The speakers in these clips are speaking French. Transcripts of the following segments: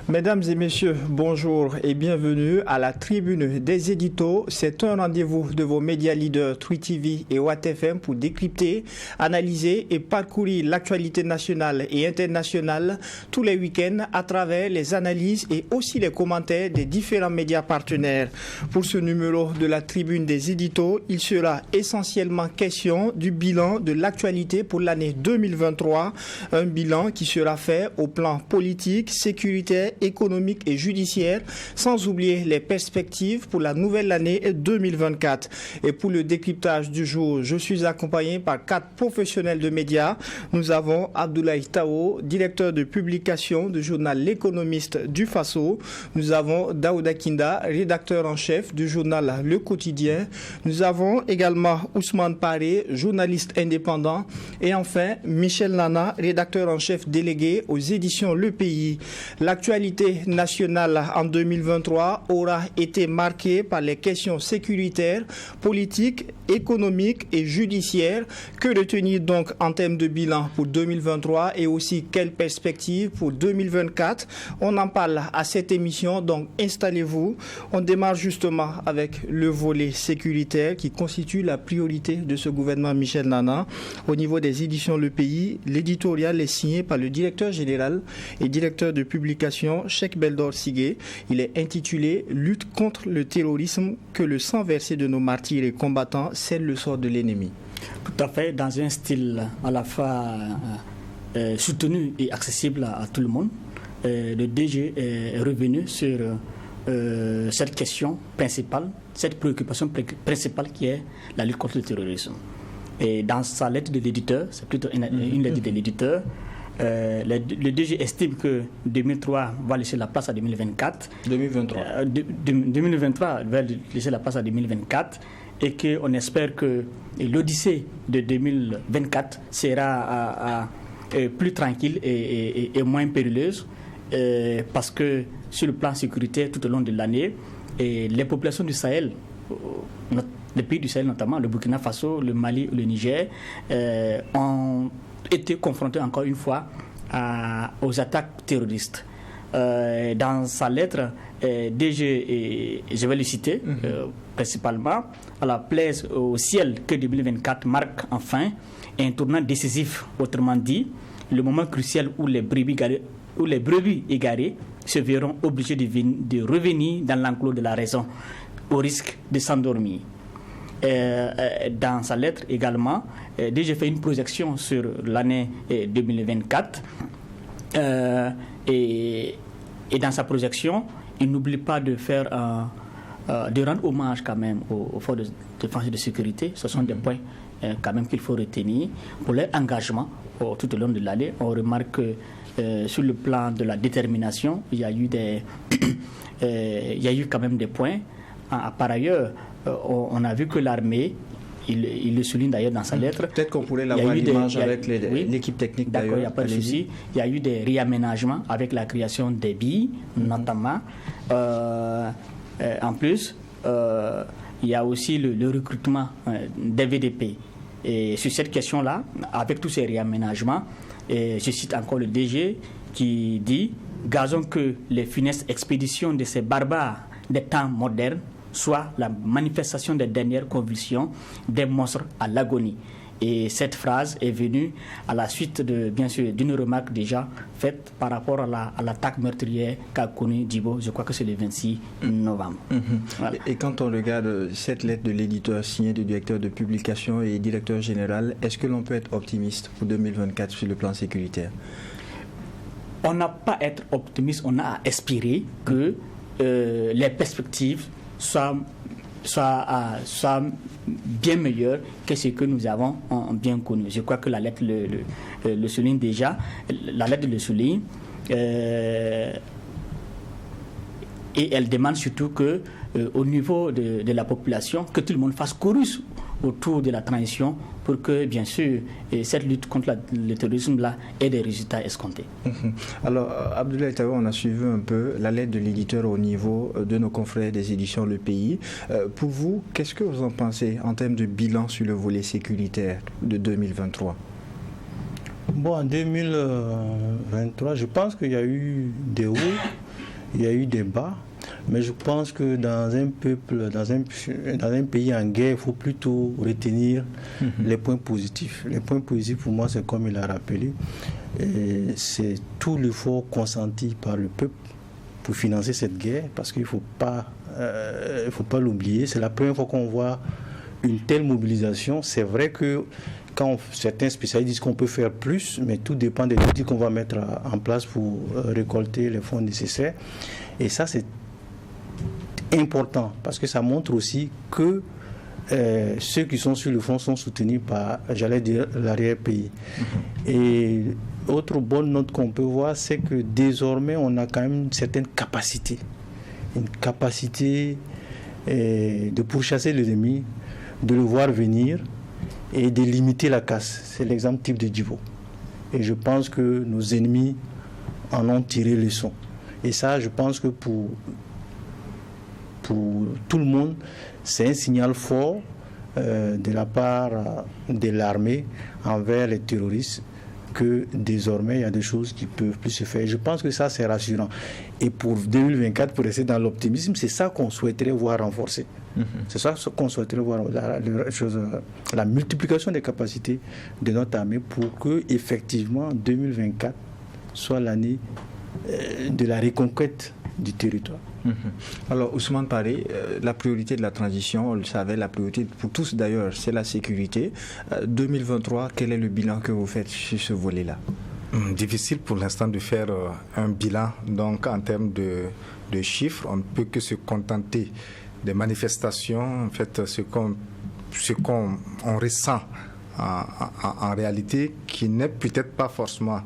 Mesdames et messieurs, bonjour et bienvenue à la tribune des éditos. C'est un rendez-vous de vos médias leaders Tweet TV et Watt FM pour décrypter, analyser et parcourir l'actualité nationale et internationale tous les week-ends à travers les analyses et aussi les commentaires des différents médias partenaires. Pour ce numéro de la tribune des éditos, il sera essentiellement question du bilan de l'actualité pour l'année 2023, un bilan qui sera fait au plan politique, sécuritaire, économique et judiciaire, sans oublier les perspectives pour la nouvelle année 2024. Et pour le décryptage du jour, je suis accompagné par 4 professionnels de médias. Nous avons Abdoulaye Tao, directeur de publication du journal L'Économiste du Faso. Nous avons Daouda Kinda, rédacteur en chef du journal Le Quotidien. Nous avons également Ousmane Paré, journaliste indépendant. Et enfin, Michel Nana, rédacteur en chef délégué aux éditions Le Pays. L'actualité nationale en 2023 aura été marquée par les questions sécuritaires, politiques, économiques et judiciaires. Que retenir donc en termes de bilan pour 2023 et aussi quelles perspectives pour 2024? On en parle à cette émission, donc installez-vous. On démarre justement avec le volet sécuritaire qui constitue la priorité de ce gouvernement Michel Nana. Au niveau des éditions Le Pays, l'éditorial est signé par le directeur général et directeur de publication Cheikh Beldor Sigué. Il est intitulé « Lutte contre le terrorisme, que le sang versé de nos martyrs et combattants scelle le sort de l'ennemi ». Tout à fait, dans un style à la fois soutenu et accessible à tout le monde. Le DG est revenu sur cette question principale, cette préoccupation principale qui est la lutte contre le terrorisme. Et dans sa lettre de l'éditeur, c'est plutôt une lettre de l'éditeur, le DG estime que 2003 va laisser la place à 2024. 2023 va laisser la place à 2024 et qu'on espère que l'Odyssée de 2024 sera plus tranquille et moins périleuse parce que sur le plan sécuritaire tout au long de l'année, les populations du Sahel, les pays du Sahel notamment, le Burkina Faso, le Mali ou le Niger, ont été confrontés encore une fois aux attaques terroristes. Dans sa lettre, DG, je vais le citer principalement, à la plaise au ciel que 2024 marque enfin un tournant décisif, autrement dit, le moment crucial où les brebis égarées se verront obligées de revenir dans l'enclos de la raison, au risque de s'endormir. Dans sa lettre également, DG fait une projection sur l'année 2024 et dans sa projection, il n'oublie pas de rendre hommage quand même aux forces de défense et de sécurité. Ce sont des points quand même qu'il faut retenir pour leur engagement tout au long de l'année. On remarque que sur le plan de la détermination, il y a eu quand même des points. Par ailleurs, on a vu que l'armée, il le souligne d'ailleurs dans sa lettre. Peut-être qu'on pourrait l'avoir l'image avec l'équipe technique d'ailleurs. D'accord, il n'y a pas de souci. Il y a eu des réaménagements avec la création des billes, notamment. En plus, il y a aussi le recrutement des VDP. Et sur cette question-là, avec tous ces réaménagements, je cite encore le DG qui dit « Gazons que les funestes expéditions de ces barbares des temps modernes soit la manifestation des dernières convulsions des monstres à l'agonie ». Et cette phrase est venue à la suite bien sûr d'une remarque déjà faite par rapport à l'attaque meurtrière qu'a connue Djibo, je crois que c'est le 26 novembre. Voilà. Et quand on regarde cette lettre de l'éditeur signée du directeur de publication et directeur général, est-ce que l'on peut être optimiste pour 2024 sur le plan sécuritaire? On n'a pas à être optimiste, on a à espérer que les perspectives soient bien meilleures que ce que nous avons bien connu. Je crois que la lettre le souligne déjà. La lettre le souligne. Et elle demande surtout que, au niveau de la population, que tout le monde fasse chorus autour de la transition pour que, bien sûr, cette lutte contre le terrorisme-là ait des résultats escomptés. Alors, Abdoulaye Tao, on a suivi un peu la lettre de l'éditeur au niveau de nos confrères des éditions Le Pays. Pour vous, qu'est-ce que vous en pensez en termes de bilan sur le volet sécuritaire de 2023 ? Bon, en 2023, je pense qu'il y a eu des hauts il y a eu des bas, mais je pense que dans un peuple, dans un pays en guerre, il faut plutôt retenir les points positifs. Les points positifs, pour moi, c'est comme il a rappelé, c'est tout l'effort consenti par le peuple pour financer cette guerre, parce qu'il ne faut pas l'oublier. C'est la première fois qu'on voit une telle mobilisation. C'est vrai que quand certains spécialistes disent qu'on peut faire plus, mais tout dépend des outils qu'on va mettre en place pour récolter les fonds nécessaires. Et ça, c'est important, parce que ça montre aussi que ceux qui sont sur le front sont soutenus par, j'allais dire, l'arrière-pays. Et autre bonne note qu'on peut voir, c'est que désormais, on a quand même une certaine capacité. Une capacité de pourchasser l'ennemi, de le voir venir et de limiter la casse. C'est l'exemple type de Djibo. Et je pense que nos ennemis en ont tiré leçon. Et ça, je pense que pour tout le monde, c'est un signal fort de la part de l'armée envers les terroristes, que désormais il y a des choses qui ne peuvent plus se faire. Je pense que ça, c'est rassurant. Et pour 2024, pour rester dans l'optimisme, c'est ça qu'on souhaiterait voir renforcer. C'est ça qu'on souhaiterait voir, la multiplication des capacités de notre armée, pour que effectivement 2024 soit l'année de la reconquête du territoire. Alors Ousmane Paré, la priorité de la transition, on le savait, la priorité pour tous d'ailleurs, c'est la sécurité. 2023, quel est le bilan que vous faites sur ce volet-là? Difficile pour l'instant de faire un bilan. Donc en termes de chiffres, on ne peut que se contenter des manifestations. En fait, ce qu'on ressent en réalité, qui n'est peut-être pas forcément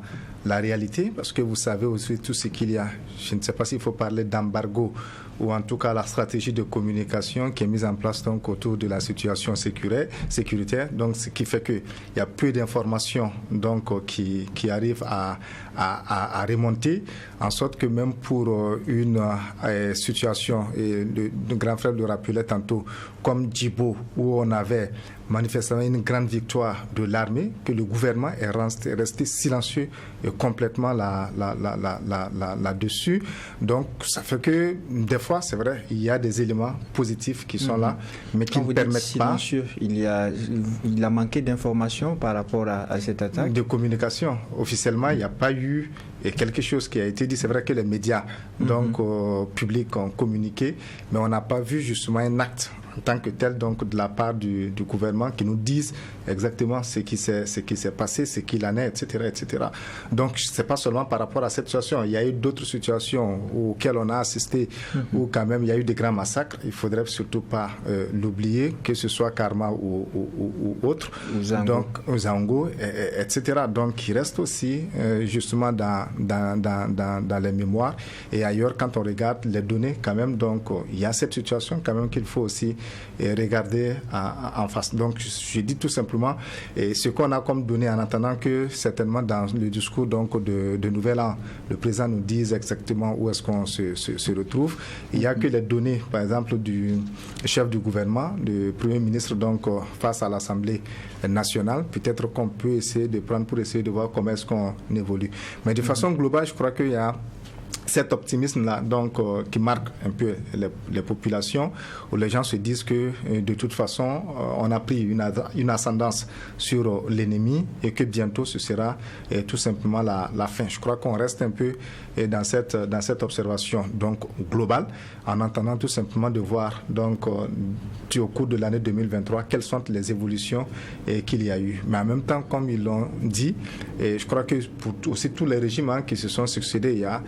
la réalité, parce que vous savez aussi tout ce qu'il y a. Je ne sais pas s'il faut parler d'embargo, ou en tout cas la stratégie de communication qui est mise en place donc autour de la situation sécuritaire. Donc ce qui fait qu'il y a peu d'informations donc qui arrivent à remonter, en sorte que même pour une situation, et le grand frère le rappelait tantôt, comme Djibo, où on avait manifestement une grande victoire de l'armée, que le gouvernement est resté silencieux et complètement là-dessus. Donc ça fait que des fois, c'est vrai, il y a des éléments positifs qui sont là, mais qui ne permettent pas. Il a manqué d'informations par rapport à cette attaque. De communication. Officiellement, il n'y a pas eu quelque chose qui a été dit. C'est vrai que les médias publics ont communiqué, mais on n'a pas vu justement un acte en tant que tel, donc de la part du gouvernement, qui nous disent exactement ce qui s'est passé, ce qu'il en est, etc., etc. Donc c'est pas seulement par rapport à cette situation. Il y a eu d'autres situations auxquelles on a assisté, où quand même il y a eu des grands massacres. Il faudrait surtout pas l'oublier, que ce soit Karma ou autre, donc Zango, etc. Donc il reste aussi justement dans les mémoires et ailleurs, quand on regarde les données, quand même, donc il y a cette situation quand même qu'il faut aussi regarder en face. Donc je dis tout simplement, et ce qu'on a comme données, en attendant que certainement dans le discours donc de Nouvel An, le président nous dise exactement où est-ce qu'on se retrouve. Il n'y a que les données, par exemple, du chef du gouvernement, du Premier ministre, donc face à l'Assemblée nationale. Peut-être qu'on peut essayer de prendre pour essayer de voir comment est-ce qu'on évolue. Mais de façon globale, je crois qu'il y a cet optimisme-là, donc, qui marque un peu les populations, où les gens se disent que de toute façon, on a pris une ascendance sur l'ennemi et que bientôt ce sera tout simplement la fin. Je crois qu'on reste un peu dans cette observation donc globale, en attendant tout simplement de voir donc au cours de l'année 2023 quelles sont les évolutions qu'il y a eu. Mais en même temps, comme ils l'ont dit, et je crois que pour aussi tous les régimes qui se sont succédés, il y a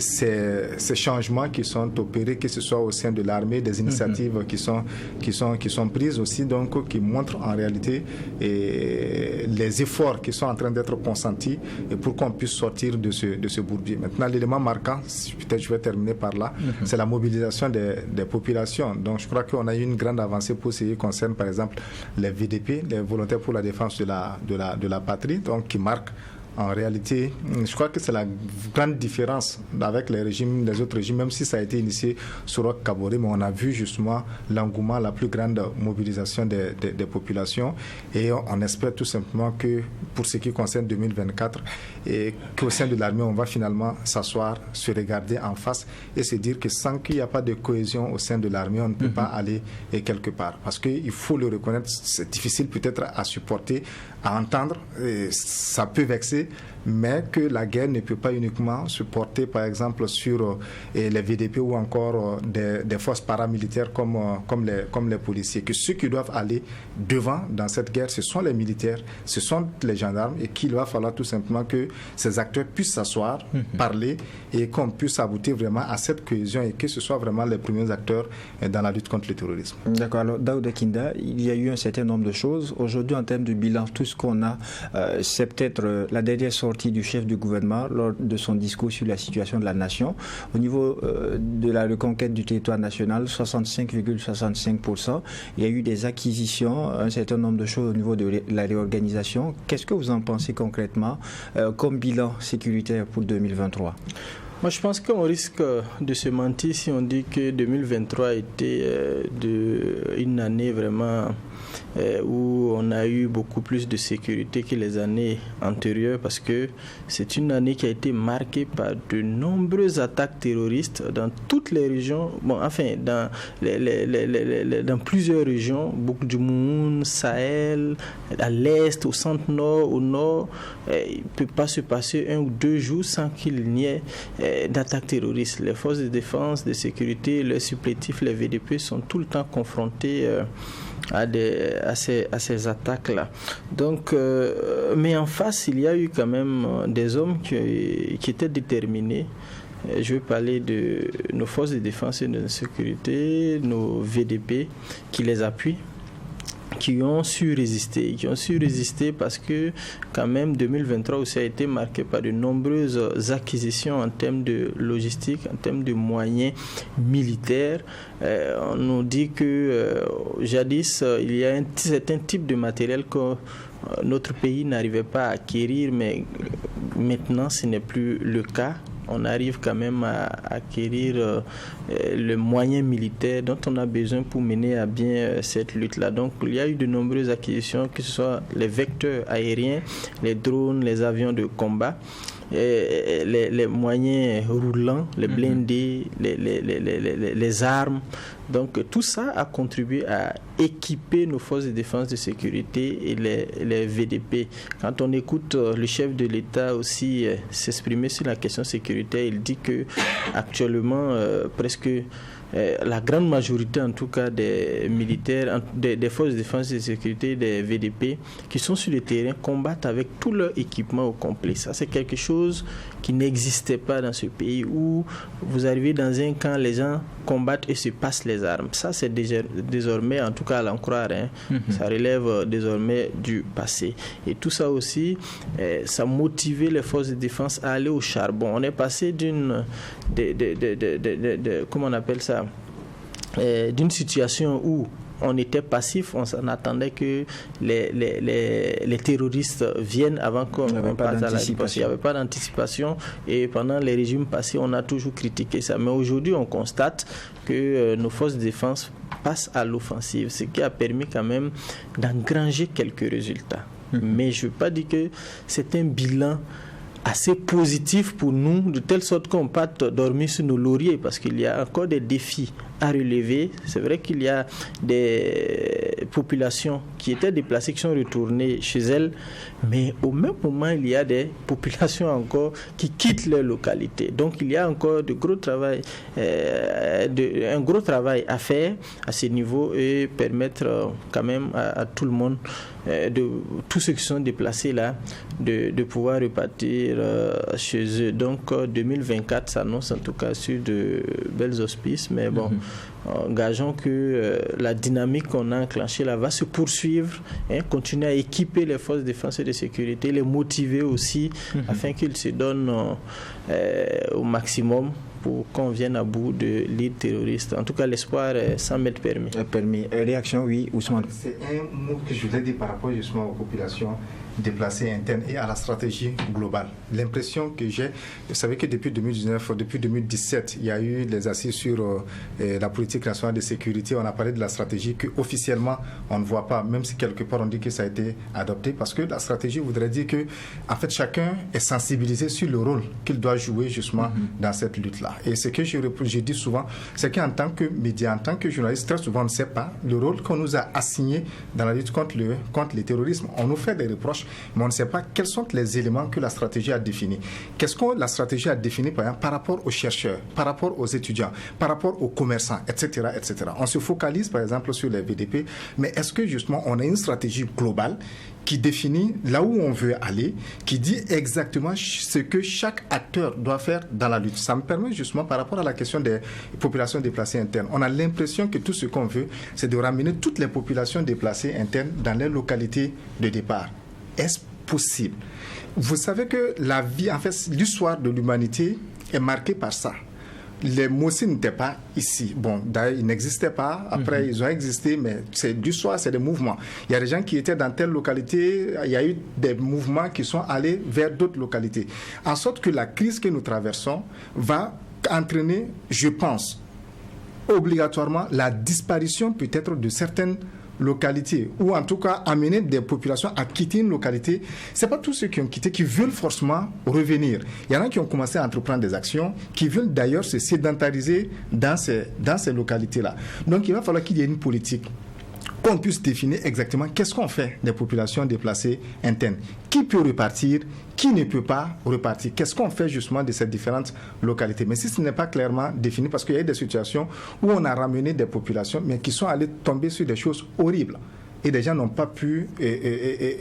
ces changements qui sont opérés, que ce soit au sein de l'armée, des initiatives qui sont prises aussi, donc qui montrent en réalité les efforts qui sont en train d'être consentis et pour qu'on puisse sortir de ce bourbier. Maintenant, l'élément marquant, peut-être je vais terminer par là, c'est la mobilisation des populations. Donc je crois qu'on a eu une grande avancée pour ce qui concerne par exemple les VDP, les volontaires pour la défense de la patrie, donc qui marquent En réalité, je crois que c'est la grande différence avec les autres régimes, même si ça a été initié sur Roch Kaboré, mais on a vu justement l'engouement, la plus grande mobilisation des populations, et on espère tout simplement que pour ce qui concerne 2024, et qu'au sein de l'armée, on va finalement s'asseoir, se regarder en face et se dire que sans qu'il n'y a pas de cohésion au sein de l'armée, on ne peut pas aller quelque part. Parce qu'il faut le reconnaître, c'est difficile peut-être à supporter, à entendre, ça peut vexer, mais que la guerre ne peut pas uniquement se porter par exemple sur les VDP ou encore des forces paramilitaires comme les policiers, que ceux qui doivent aller devant dans cette guerre, ce sont les militaires, ce sont les gendarmes, et qu'il va falloir tout simplement que ces acteurs puissent s'asseoir, parler, et qu'on puisse aboutir vraiment à cette cohésion et que ce soit vraiment les premiers acteurs dans la lutte contre le terrorisme. D'accord. Alors Daouda Kinda, il y a eu un certain nombre de choses. Aujourd'hui, en termes de bilan, tout ce qu'on a, c'est peut-être la dernière sortie du chef du gouvernement lors de son discours sur la situation de la nation. Au niveau de la reconquête du territoire national, 65,65%. Il y a eu des acquisitions, un certain nombre de choses au niveau de la réorganisation. Qu'est-ce que vous en pensez concrètement comme bilan sécuritaire pour 2023? Moi, je pense qu'on risque de se mentir si on dit que 2023 a été une année vraiment où on a eu beaucoup plus de sécurité que les années antérieures, parce que c'est une année qui a été marquée par de nombreuses attaques terroristes dans toutes les régions, dans plusieurs régions, Boukoudjoumoun, Sahel, à l'est, au centre-nord, au nord. Il ne peut pas se passer 1 ou 2 jours sans qu'il n'y ait d'attaques terroristes. Les forces de défense, de sécurité, les supplétifs, les VDP sont tout le temps confrontés à ces attaques-là. Donc, mais en face, il y a eu quand même des hommes qui étaient déterminés. Je veux parler de nos forces de défense et de sécurité, nos VDP qui les appuient, qui ont su résister parce que quand même 2023 aussi a été marqué par de nombreuses acquisitions en termes de logistique, en termes de moyens militaires. On nous dit que jadis il y a un certain type de matériel que notre pays n'arrivait pas à acquérir, mais maintenant ce n'est plus le cas. On arrive quand même à acquérir le moyen militaire dont on a besoin pour mener à bien cette lutte-là. Donc, il y a eu de nombreuses acquisitions, que ce soit les vecteurs aériens, les drones, les avions de combat, les moyens roulants, les blindés, les armes. Donc tout ça a contribué à équiper nos forces de défense de sécurité et les VDP. Quand on écoute le chef de l'État aussi s'exprimer sur la question sécuritaire, il dit que actuellement presque la grande majorité en tout cas des militaires, des forces de défense et de sécurité, des VDP qui sont sur le terrain combattent avec tout leur équipement au complet. Ça c'est quelque chose qui n'existait pas dans ce pays, où vous arrivez dans un camp, les gens combattent et se passent les armes. Ça c'est désormais, en tout cas à l'en croire, ça relève désormais du passé. Et tout ça aussi, ça motivait les forces de défense à aller au charbon. On est passé comment on appelle ça, d'une situation où on était passif, on attendait que les terroristes viennent avant qu'on passe à la riposte. Il n'y avait pas d'anticipation, et pendant les régimes passés, on a toujours critiqué ça. Mais aujourd'hui, on constate que nos forces de défense passent à l'offensive, ce qui a permis quand même d'engranger quelques résultats. Mais je ne veux pas dire que c'est un bilan assez positif pour nous, de telle sorte qu'on ne peut pas dormir sur nos lauriers, parce qu'il y a encore des défis à relever. C'est vrai qu'il y a des populations qui étaient déplacées, qui sont retournées chez elles, mais au même moment, il y a des populations encore qui quittent leur localité. Donc, il y a encore un gros travail à faire à ce niveau, et permettre quand même à tout le monde, tous ceux qui sont déplacés là, de pouvoir repartir chez eux. Donc, 2024 s'annonce en tout cas sur de belles auspices, mais bon, gageons que la dynamique qu'on a enclenchée là va se poursuivre, continuer à équiper les forces de défense et de sécurité, les motiver aussi afin qu'ils se donnent au maximum pour qu'on vienne à bout de l'île terroriste. En tout cas, l'espoir sans m'être permis. Réaction, oui, Ousmane. C'est un mot que je voulais dire par rapport justement aux populations déplacés internes et à la stratégie globale. L'impression que j'ai, vous savez que depuis 2019, depuis 2017, il y a eu les assises sur la politique nationale de sécurité. On a parlé de la stratégie que officiellement on ne voit pas, même si quelque part on dit que ça a été adopté, parce que la stratégie voudrait dire que en fait chacun est sensibilisé sur le rôle qu'il doit jouer justement dans cette lutte-là. Et ce que je dis souvent, c'est qu'en tant que média, en tant que journaliste, très souvent on ne sait pas le rôle qu'on nous a assigné dans la lutte contre le terrorisme. On nous fait des reproches, mais on ne sait pas quels sont les éléments que la stratégie a définis. Qu'est-ce que la stratégie a défini par exemple par rapport aux chercheurs, par rapport aux étudiants, par rapport aux commerçants, etc., etc. On se focalise par exemple sur les VDP, mais est-ce que justement on a une stratégie globale qui définit là où on veut aller, qui dit exactement ce que chaque acteur doit faire dans la lutte. Ça me permet justement par rapport à la question des populations déplacées internes. On a l'impression que tout ce qu'on veut, c'est de ramener toutes les populations déplacées internes dans les localités de départ. Est-ce possible? Vous savez que la vie, en fait, l'histoire de l'humanité est marquée par ça. Les Mossi n'étaient pas ici. Bon, d'ailleurs, ils n'existaient pas. Après, ils ont existé, mais c'est l'histoire, c'est des mouvements. Il y a des gens qui étaient dans telle localité. Il y a eu des mouvements qui sont allés vers d'autres localités. En sorte que la crise que nous traversons va entraîner, je pense, obligatoirement la disparition peut-être de certaines localité, ou en tout cas amener des populations à quitter une localité. Ce n'est pas tous ceux qui ont quitté qui veulent forcément revenir. Il y en a qui ont commencé à entreprendre des actions, qui veulent d'ailleurs se sédentariser dans ces localités-là. Donc il va falloir qu'il y ait une politique, qu'on puisse définir exactement qu'est-ce qu'on fait des populations déplacées internes. Qui peut repartir, qui ne peut pas repartir. Qu'est-ce qu'on fait justement de ces différentes localités. Mais si ce n'est pas clairement défini, parce qu'il y a des situations où on a ramené des populations, mais qui sont allées tomber sur des choses horribles. Et les gens n'ont pas pu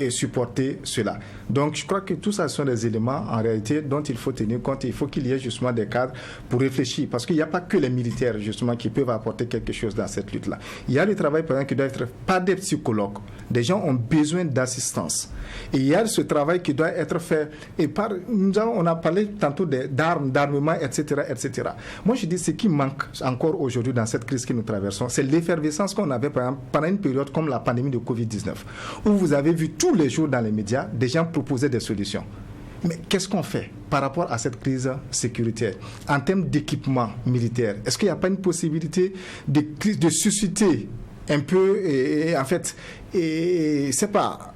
supporter cela. Donc je crois que tout ça sont des éléments en réalité dont il faut tenir compte. Il faut qu'il y ait justement des cadres pour réfléchir, parce qu'il n'y a pas que les militaires justement qui peuvent apporter quelque chose dans cette lutte-là. Il y a le travail par exemple qui doit être par des psychologues. Des gens ont besoin d'assistance. Et il y a ce travail qui doit être fait. Et on a parlé tantôt d'armes, d'armement, etc., etc. Moi je dis ce qui manque encore aujourd'hui dans cette crise que nous traversons, c'est l'effervescence qu'on avait par exemple pendant une période comme la pandémie de Covid-19, où vous avez vu tous les jours dans les médias des gens proposer des solutions. Mais qu'est-ce qu'on fait par rapport à cette crise sécuritaire en termes d'équipement militaire? Est-ce qu'il n'y a pas une possibilité de susciter un peu, en fait, c'est pas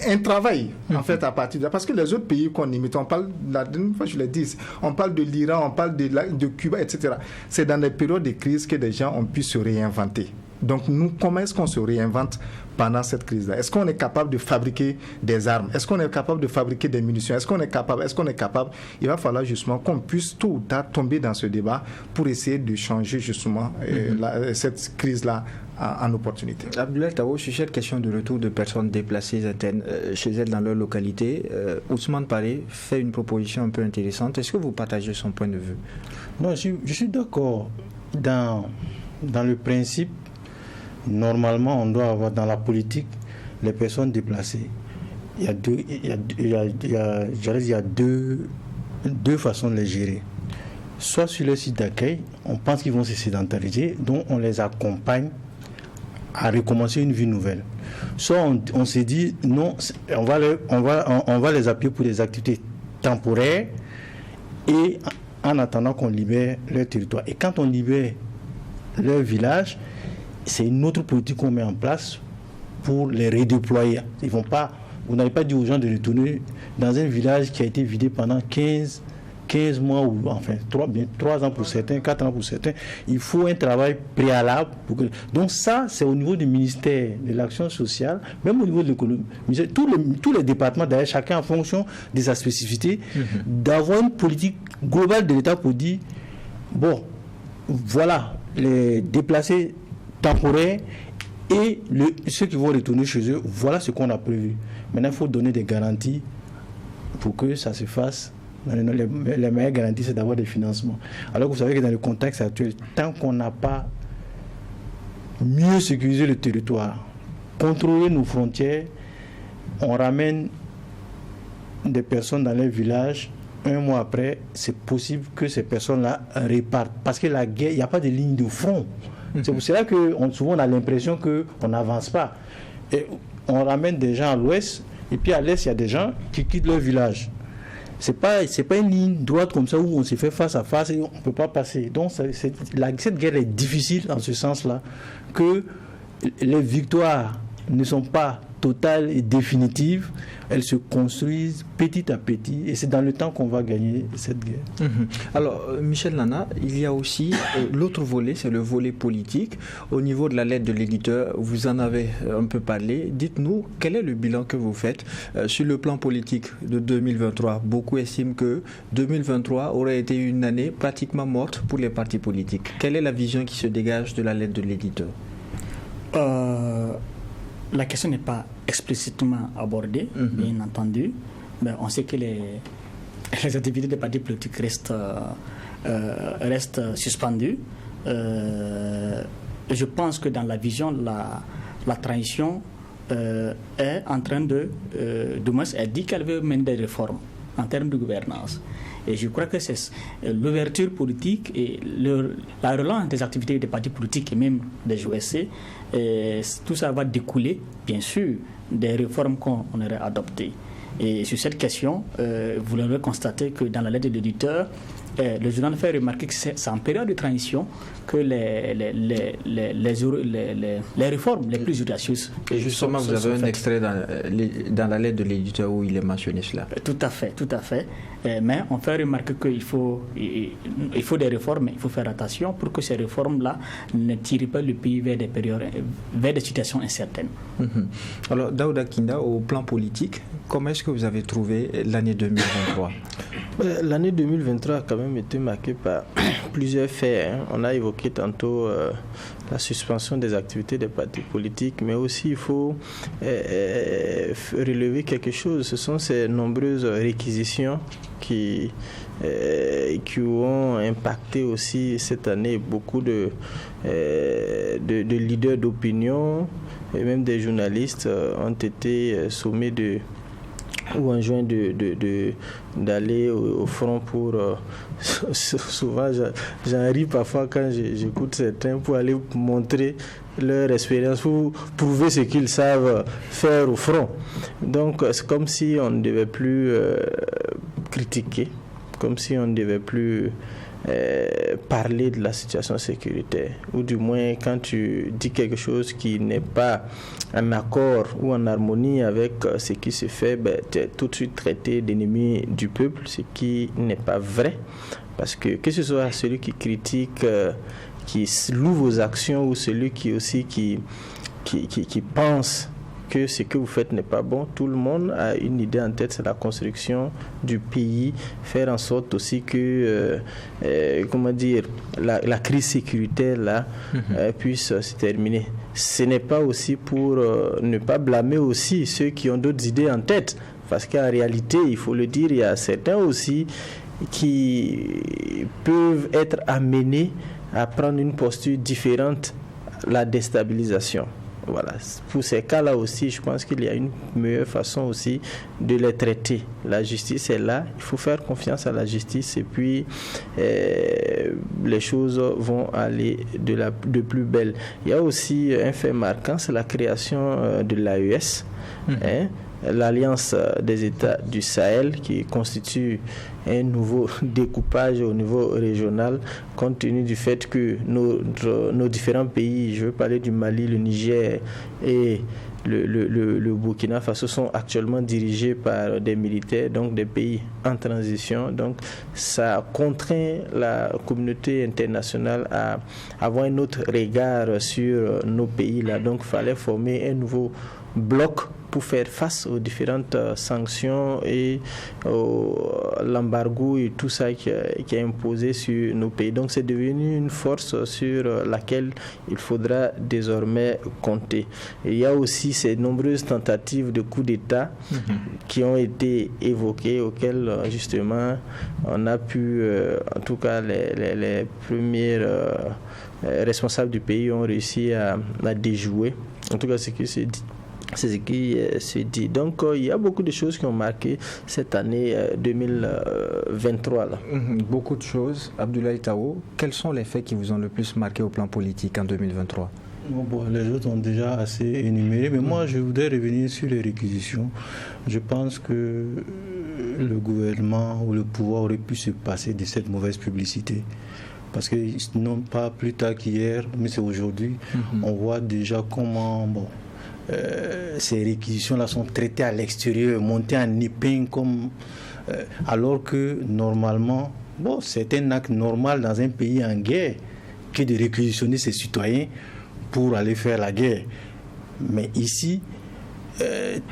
un travail en fait à partir de là, parce que les autres pays qu'on imite, on parle, la dernière fois je l'ai dit, on parle de l'Iran, on parle de Cuba, etc. C'est dans des périodes de crise que des gens ont pu se réinventer. Donc nous, comment est-ce qu'on se réinvente pendant cette crise-là? Est-ce qu'on est capable de fabriquer des armes? Est-ce qu'on est capable de fabriquer des munitions? Est-ce qu'on est capable? Il va falloir justement qu'on puisse tôt ou tard tomber dans ce débat pour essayer de changer justement cette crise-là en opportunité. Abdoulaye Tao, sur cette question de retour de personnes déplacées internes chez elles dans leur localité, Ousmane Paré fait une proposition un peu intéressante. Est-ce que vous partagez son point de vue? Non, je suis d'accord. Dans le principe, normalement, on doit avoir dans la politique les personnes déplacées. Il y a deux façons de les gérer. Soit sur le site d'accueil, on pense qu'ils vont se sédentariser, donc on les accompagne à recommencer une vie nouvelle. Soit on se dit non, on va les appuyer pour des activités temporaires et en attendant qu'on libère leur territoire. Et quand on libère leur village, c'est une autre politique qu'on met en place pour les redéployer. Vous n'avez pas dit aux gens de retourner dans un village qui a été vidé pendant 15 mois, ou enfin 3 ans pour certains, 4 ans pour certains. Il faut un travail préalable. Donc ça, c'est au niveau du ministère de l'Action sociale, même au niveau de l'économie. Tous les départements, d'ailleurs, chacun en fonction de sa spécificité, d'avoir une politique globale de l'État pour dire, bon, voilà, les déplacés temporaires et ceux qui vont retourner chez eux, voilà ce qu'on a prévu. Maintenant, il faut donner des garanties pour que ça se fasse. Les meilleures garanties, c'est d'avoir des financements. Alors que vous savez que dans le contexte actuel, tant qu'on n'a pas mieux sécurisé le territoire, contrôler nos frontières, on ramène des personnes dans les villages. Un mois après, c'est possible que ces personnes-là repartent. Parce que la guerre, il n'y a pas de ligne de front. C'est pour cela que souvent on a l'impression qu'on n'avance pas. Et on ramène des gens à l'ouest, Et puis à l'est, il y a des gens qui quittent leur village. C'est pas une ligne droite comme ça où on se fait face à face et on ne peut pas passer. Donc cette guerre est difficile en ce sens-là, que les victoires ne sont pas totales et définitives, elles se construisent petit à petit et c'est dans le temps qu'on va gagner cette guerre. Alors, Michel Nana, il y a aussi l'autre volet, c'est le volet politique. Au niveau de la lettre de l'éditeur, vous en avez un peu parlé. Dites-nous, quel est le bilan que vous faites sur le plan politique de 2023 ? Beaucoup estiment que 2023 aurait été une année pratiquement morte pour les partis politiques. Quelle est la vision qui se dégage de la lettre de l'éditeur ? La question n'est pas explicitement abordée, bien entendu, mais on sait que les activités des partis politiques restent suspendues. Je pense que dans la vision, la transition est en train du moins, elle dit qu'elle veut mener des réformes en termes de gouvernance. Et je crois que c'est l'ouverture politique et la relance des activités des partis politiques et même des OSC, tout ça va découler, bien sûr, des réformes qu'on aurait adoptées. Et sur cette question, vous l'aurez constaté que dans la lettre de l'éditeur, le journal fait remarquer que c'est en période de transition que les réformes les plus audacieuses. Et justement, vous avez un extrait dans la lettre de l'éditeur où il est mentionné cela. Tout à fait. Mais on fait remarquer qu'il faut des réformes, mais il faut faire attention pour que ces réformes-là ne tirent pas le pays vers des situations incertaines. Alors, Daouda Kinda, au plan politique, comment est-ce que vous avez trouvé l'année 2023 ? L'année 2023 a quand même été marquée par plusieurs faits. On a évoqué tantôt la suspension des activités des partis politiques, mais aussi il faut relever quelque chose. Ce sont ces nombreuses réquisitions qui ont impacté aussi cette année beaucoup de leaders d'opinion et même des journalistes ont été sommés ou enjoint d'aller au front pour souvent j'en ris parfois quand j'écoute certains pour aller montrer leur expérience, pour prouver ce qu'ils savent faire au front. Donc c'est comme si on ne devait plus critiquer, comme si on ne devait plus parler de la situation sécuritaire, ou du moins quand tu dis quelque chose qui n'est pas en accord ou en harmonie avec ce qui se fait, tu es tout de suite traité d'ennemi du peuple, ce qui n'est pas vrai, parce que ce soit celui qui critique, qui loue vos actions, ou celui qui pense que ce que vous faites n'est pas bon, tout le monde a une idée en tête, c'est la construction du pays, faire en sorte aussi que la crise sécuritaire là puisse se terminer. Ce n'est pas aussi pour ne pas blâmer aussi ceux qui ont d'autres idées en tête, parce qu'en réalité, il faut le dire, il y a certains aussi qui peuvent être amenés à prendre une posture différente, la déstabilisation. Voilà. Pour ces cas-là aussi, je pense qu'il y a une meilleure façon aussi de les traiter. La justice est là, il faut faire confiance à la justice et puis les choses vont aller de plus belle. Il y a aussi un fait marquant, c'est la création de l'AES, l'Alliance des États du Sahel, qui constitue un nouveau découpage au niveau régional, compte tenu du fait que nos différents pays, je veux parler du Mali, le Niger et le Burkina Faso, sont actuellement dirigés par des militaires, donc des pays en transition. Donc ça contraint la communauté internationale à avoir un autre regard sur nos pays là. Donc il fallait former un nouveau bloc pour faire face aux différentes sanctions et l'embargo et tout ça qui est imposé sur nos pays. Donc c'est devenu une force sur laquelle il faudra désormais compter. Et il y a aussi ces nombreuses tentatives de coup d'État qui ont été évoquées, auxquelles justement on a pu, en tout cas les premiers responsables du pays ont réussi à déjouer. En tout cas, c'est ce qui se dit. Donc, il y a beaucoup de choses qui ont marqué cette année 2023. Là. Beaucoup de choses. Abdoulaye Tao, quels sont les faits qui vous ont le plus marqué au plan politique en 2023 ? Bon, les autres ont déjà assez énuméré, mais moi je voudrais revenir sur les réquisitions. Je pense que le gouvernement ou le pouvoir aurait pu se passer de cette mauvaise publicité. Parce que non pas plus tard qu'hier, mais c'est aujourd'hui, on voit déjà comment ces réquisitions-là sont traitées à l'extérieur, montées en épingle, alors que normalement, c'est un acte normal dans un pays en guerre que de réquisitionner ses citoyens pour aller faire la guerre. Mais ici,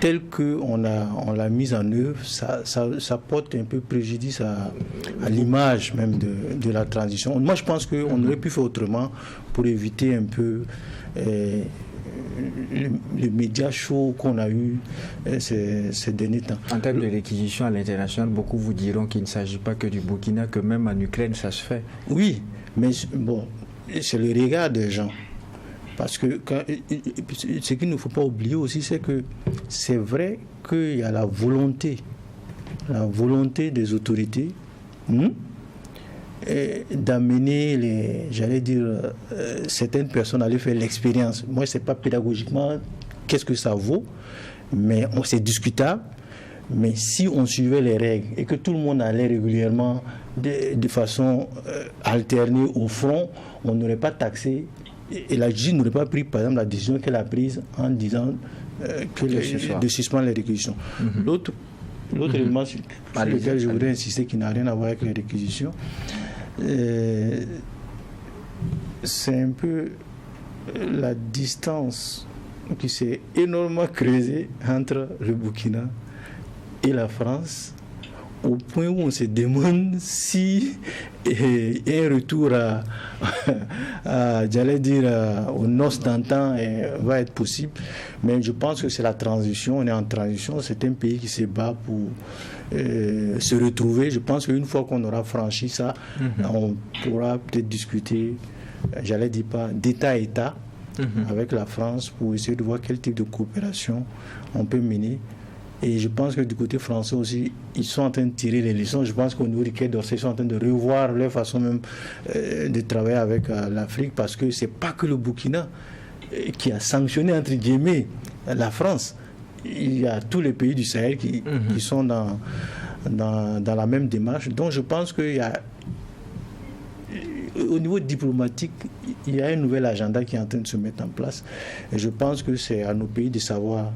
tel qu'on l'a mise en œuvre, ça porte un peu préjudice à l'image même de la transition. Moi, je pense qu'on aurait pu faire autrement pour éviter un peu les médias chauds qu'on a eu ces derniers temps. En termes de réquisition à l'international, beaucoup vous diront qu'il ne s'agit pas que du Burkina, que même en Ukraine, ça se fait. Oui, mais c'est le regard des gens. Parce que ce qu'il ne faut pas oublier aussi, c'est que c'est vrai qu'il y a la volonté des autorités d'amener certaines personnes à aller faire l'expérience. Moi, je ne sais pas pédagogiquement qu'est-ce que ça vaut, mais c'est discutable. Mais si on suivait les règles et que tout le monde allait régulièrement de façon alternée au front, on n'aurait pas taxé. Et la justice n'aurait pas pris, par exemple, la décision qu'elle a prise en disant de suspendre les réquisitions. L'autre élément sur lequel je voudrais insister, qui n'a rien à voir avec les réquisitions, c'est un peu la distance qui s'est énormément creusée entre le Burkina et la France, au point où on se demande si un retour aux noces d'antan va être possible. Mais je pense que c'est la transition, on est en transition, c'est un pays qui se bat pour se retrouver. Je pense qu'une fois qu'on aura franchi ça, on pourra peut-être discuter, pas d'État à État avec la France pour essayer de voir quel type de coopération on peut mener. Et je pense que du côté français aussi, ils sont en train de tirer les leçons. Je pense qu'au niveau du Quai d'Orsay, ils sont en train de revoir leur façon même de travailler avec l'Afrique, parce que ce n'est pas que le Burkina qui a sanctionné, entre guillemets, la France. Il y a tous les pays du Sahel qui sont dans la même démarche. Donc je pense qu'il y a, au niveau diplomatique, il y a un nouvel agenda qui est en train de se mettre en place. Et je pense que c'est à nos pays de savoir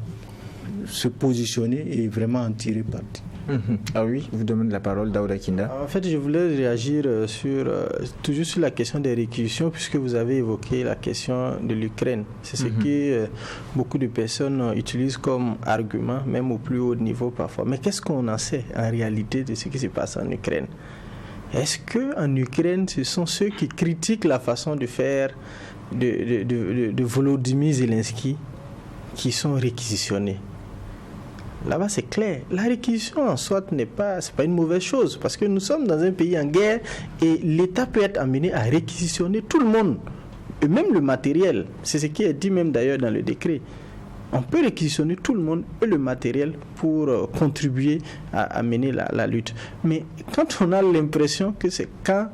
se positionner et vraiment en tirer parti. Ah oui, je vous demande la parole, Daouda Kinda. En fait, je voulais réagir toujours sur la question des réquisitions, puisque vous avez évoqué la question de l'Ukraine. C'est ce que beaucoup de personnes utilisent comme argument, même au plus haut niveau parfois. Mais qu'est-ce qu'on en sait en réalité de ce qui se passe en Ukraine? Est-ce qu'en Ukraine, ce sont ceux qui critiquent la façon de faire de Volodymyr Zelensky qui sont réquisitionnés? Là-bas, c'est clair. La réquisition en soi c'est pas une mauvaise chose, parce que nous sommes dans un pays en guerre et l'État peut être amené à réquisitionner tout le monde, et même le matériel. C'est ce qui est dit même d'ailleurs dans le décret. On peut réquisitionner tout le monde et le matériel pour contribuer à mener la lutte. Mais quand on a l'impression que c'est quand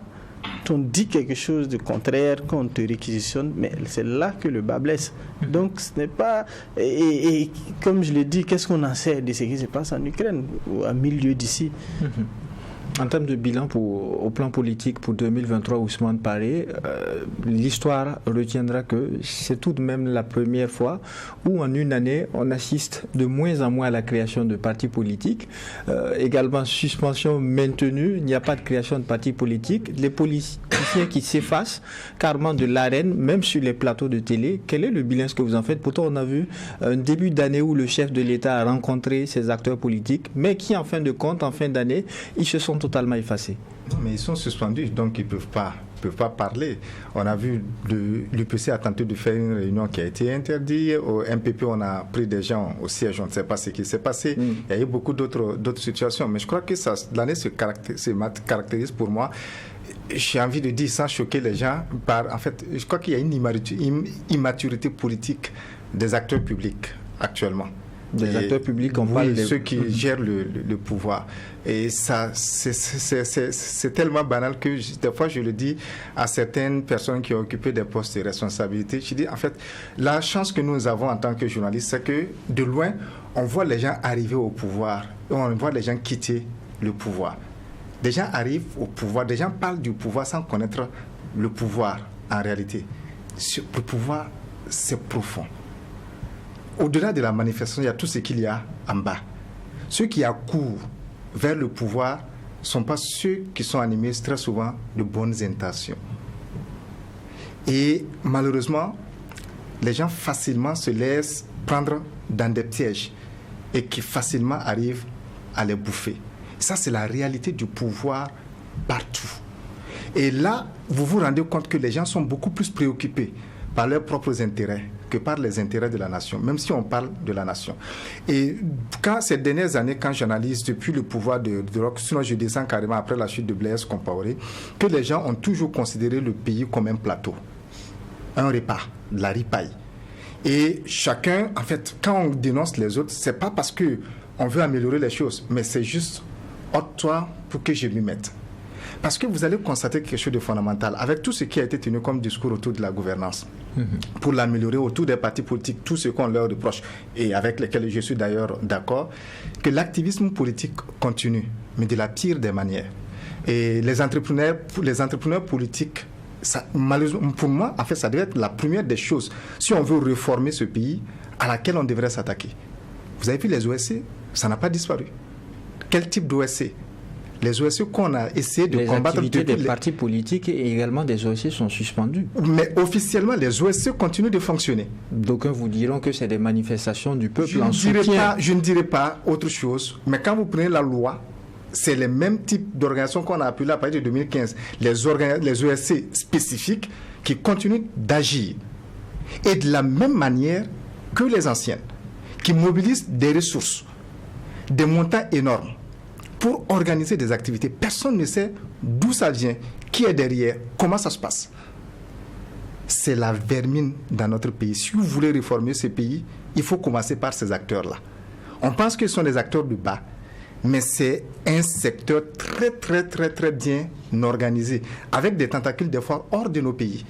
on dit quelque chose de contraire, qu'on te réquisitionne, mais c'est là que le bas blesse. Donc ce n'est pas... Et comme je l'ai dit, qu'est-ce qu'on en sait de ce qui se passe en Ukraine, ou à 1000 lieues d'ici? En termes de bilan au plan politique pour 2023, Ousmane Paré, l'histoire retiendra que c'est tout de même la première fois où en une année, on assiste de moins en moins à la création de partis politiques. Également, suspension maintenue, il n'y a pas de création de partis politiques. Les politiciens qui s'effacent carrément de l'arène, même sur les plateaux de télé. Quel est le bilan que vous en faites? Pourtant, on a vu un début d'année où le chef de l'État a rencontré ses acteurs politiques, mais qui, en fin de compte, en fin d'année, ils se sont totalement effacés. Non, mais ils sont suspendus, donc ils ne peuvent pas parler. On a vu l'UPC a tenté de faire une réunion qui a été interdite. Au MPP, on a pris des gens au siège, on ne sait pas ce qui s'est passé. Il y a eu beaucoup d'autres situations. Mais je crois que l'année se caractérise pour moi. J'ai envie de dire, sans choquer les gens, en fait, je crois qu'il y a une immaturité politique des acteurs publics actuellement. Des acteurs publics, on parle de ceux qui gèrent le pouvoir. Et ça, c'est tellement banal que des fois je le dis à certaines personnes qui ont occupé des postes de responsabilité. Je dis en fait, la chance que nous avons en tant que journalistes, c'est que de loin, on voit les gens arriver au pouvoir, et on voit les gens quitter le pouvoir. Des gens arrivent au pouvoir, des gens parlent du pouvoir sans connaître le pouvoir en réalité. Le pouvoir, c'est profond. Au-delà de la manifestation, il y a tout ce qu'il y a en bas. Ceux qui accourent vers le pouvoir ne sont pas ceux qui sont animés très souvent de bonnes intentions. Et malheureusement, les gens facilement se laissent prendre dans des pièges et qui facilement arrivent à les bouffer. Ça, c'est la réalité du pouvoir partout. Et là, vous vous rendez compte que les gens sont beaucoup plus préoccupés par leurs propres intérêts que par les intérêts de la nation, même si on parle de la nation. Et ces dernières années, quand j'analyse depuis le pouvoir de Roch, sinon je descends carrément après la chute de Blaise Compaoré, que les gens ont toujours considéré le pays comme un plateau, un repas, de la ripaille. Et chacun, en fait, quand on dénonce les autres, c'est pas parce qu'on veut améliorer les choses, mais c'est juste ôte-toi pour que je m'y mette. Parce que vous allez constater quelque chose de fondamental avec tout ce qui a été tenu comme discours autour de la gouvernance, pour l'améliorer, autour des partis politiques, tout ce qu'on leur reproche et avec lesquels je suis d'ailleurs d'accord, que l'activisme politique continue, mais de la pire des manières. Et les entrepreneurs politiques, ça, malheureusement, pour moi, en fait, ça devrait être la première des choses, si on veut réformer ce pays, à laquelle on devrait s'attaquer. Vous avez vu les OSC, ça n'a pas disparu. Quel type d'OSC? Les OSC qu'on a essayé de combattre... Les activités des partis politiques et également des OSC sont suspendues. Mais officiellement, les OSC continuent de fonctionner. D'aucuns vous diront que c'est des manifestations du peuple en soutien. Je ne dirais pas autre chose, mais quand vous prenez la loi, c'est les mêmes types d'organisations qu'on a appelées à partir de 2015, les OSC spécifiques qui continuent d'agir. Et de la même manière que les anciennes, qui mobilisent des ressources, des montants énormes, pour organiser des activités. Personne ne sait d'où ça vient, qui est derrière, comment ça se passe. C'est la vermine dans notre pays. Si vous voulez réformer ce pays, il faut commencer par ces acteurs-là. On pense que ce sont des acteurs de bas, mais c'est un secteur très bien organisé, avec des tentacules des fois hors de nos pays.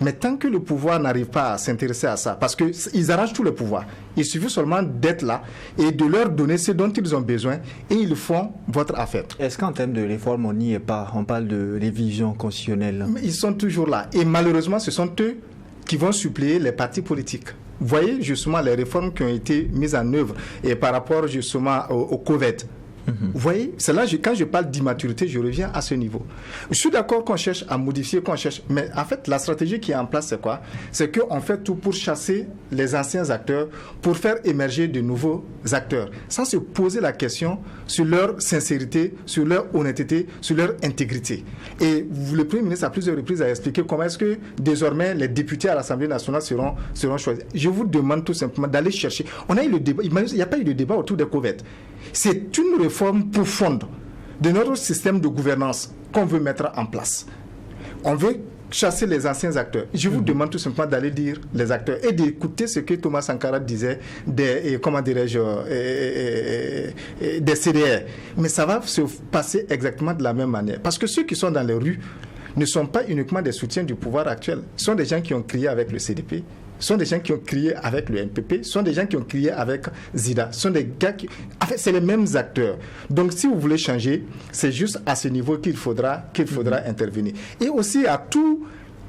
Mais tant que le pouvoir n'arrive pas à s'intéresser à ça, parce qu'ils arrachent tout le pouvoir, il suffit seulement d'être là et de leur donner ce dont ils ont besoin et ils font votre affaire. Est-ce qu'en termes de réforme, on n'y est pas? On parle de révision constitutionnelle. Mais ils sont toujours là. Et malheureusement, ce sont eux qui vont suppléer les partis politiques. Vous voyez justement les réformes qui ont été mises en œuvre et par rapport justement au Covid. Vous voyez, c'est là, quand je parle d'immaturité, je reviens à ce niveau. Je suis d'accord qu'on cherche à modifier, mais en fait, la stratégie qui est en place, c'est quoi? C'est qu'on fait tout pour chasser les anciens acteurs, pour faire émerger de nouveaux acteurs, sans se poser la question sur leur sincérité, sur leur honnêteté, sur leur intégrité. Et le Premier ministre, à plusieurs reprises, a expliqué comment est-ce que désormais les députés à l'Assemblée nationale seront choisis. Je vous demande tout simplement d'aller chercher. On a eu le débat, il n'y a pas eu de débat autour des Covid. C'est une réforme profonde de notre système de gouvernance qu'on veut mettre en place. On veut chasser les anciens acteurs. Je vous demande tout simplement d'aller dire les acteurs et d'écouter ce que Thomas Sankara disait des CDR. Mais ça va se passer exactement de la même manière. Parce que ceux qui sont dans les rues ne sont pas uniquement des soutiens du pouvoir actuel. Ce sont des gens qui ont crié avec le CDP. Ce sont des gens qui ont crié avec le NPP, ce sont des gens qui ont crié avec Zida, ce sont des gars qui... En fait, c'est les mêmes acteurs. Donc, si vous voulez changer, c'est juste à ce niveau qu'il faudra intervenir. Et aussi à tous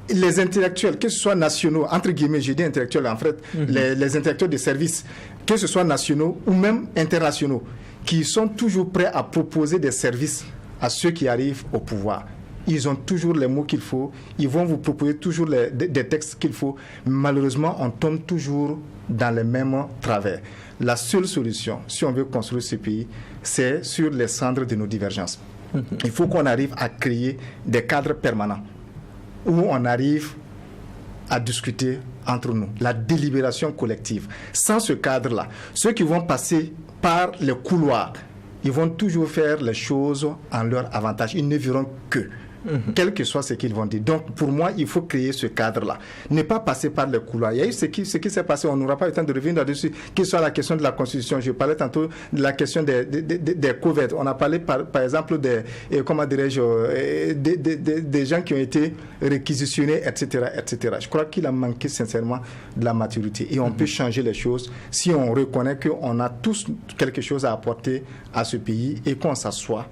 les intellectuels, que ce soit nationaux, entre guillemets, j'ai dit intellectuels, en fait, les intellectuels de service, que ce soit nationaux ou même internationaux, qui sont toujours prêts à proposer des services à ceux qui arrivent au pouvoir. Ils ont toujours les mots qu'il faut, ils vont vous proposer toujours des textes qu'il faut. Malheureusement, on tombe toujours dans les mêmes travers. La seule solution, si on veut construire ce pays, c'est sur les cendres de nos divergences. Il faut qu'on arrive à créer des cadres permanents où on arrive à discuter entre nous, la délibération collective. Sans ce cadre-là, ceux qui vont passer par les couloirs, ils vont toujours faire les choses en leur avantage. Ils ne verront que. quel que soit ce qu'ils vont dire. Donc, pour moi, il faut créer ce cadre-là. Ne pas passer par les couloirs. Il y a eu ce qui s'est passé, on n'aura pas eu le temps de revenir là-dessus, que ce soit la question de la Constitution. Je parlais tantôt de la question des couverts. On a parlé, par exemple, des gens qui ont été réquisitionnés, etc., etc. Je crois qu'il a manqué sincèrement de la maturité. Et on peut changer les choses si on reconnaît qu'on a tous quelque chose à apporter à ce pays et qu'on s'assoit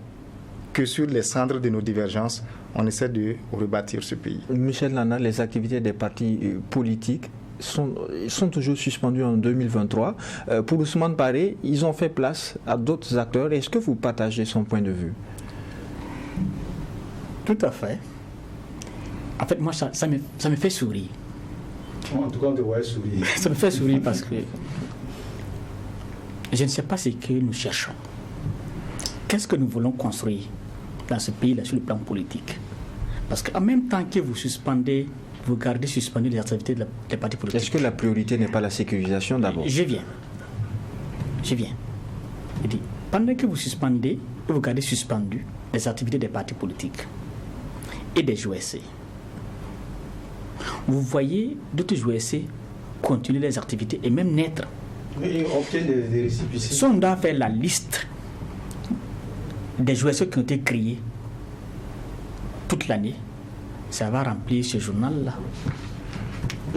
que sur les cendres de nos divergences, on essaie de rebâtir ce pays. Michel Nana, les activités des partis politiques sont toujours suspendues en 2023. Pour Ousmane Paré, ils ont fait place à d'autres acteurs. Est-ce que vous partagez son point de vue? Tout à fait. En fait, moi, ça me fait sourire. En tout cas, on te voit sourire. Ça me fait sourire parce que je ne sais pas ce que nous cherchons. Qu'est-ce que nous voulons construire dans ce pays-là sur le plan politique? Parce qu'en même temps que vous gardez suspendues les activités des partis politiques. Est-ce que la priorité n'est pas la sécurisation d'abord? Je viens. Je dis, pendant que vous gardez suspendues les activités des partis politiques et des JOSC, vous voyez d'autres JOSC continuer les activités et même naître. Oui, on obtient des récépissés. Si on doit faire la liste des JOSC qui ont été créés toute l'année, ça va remplir ce journal-là.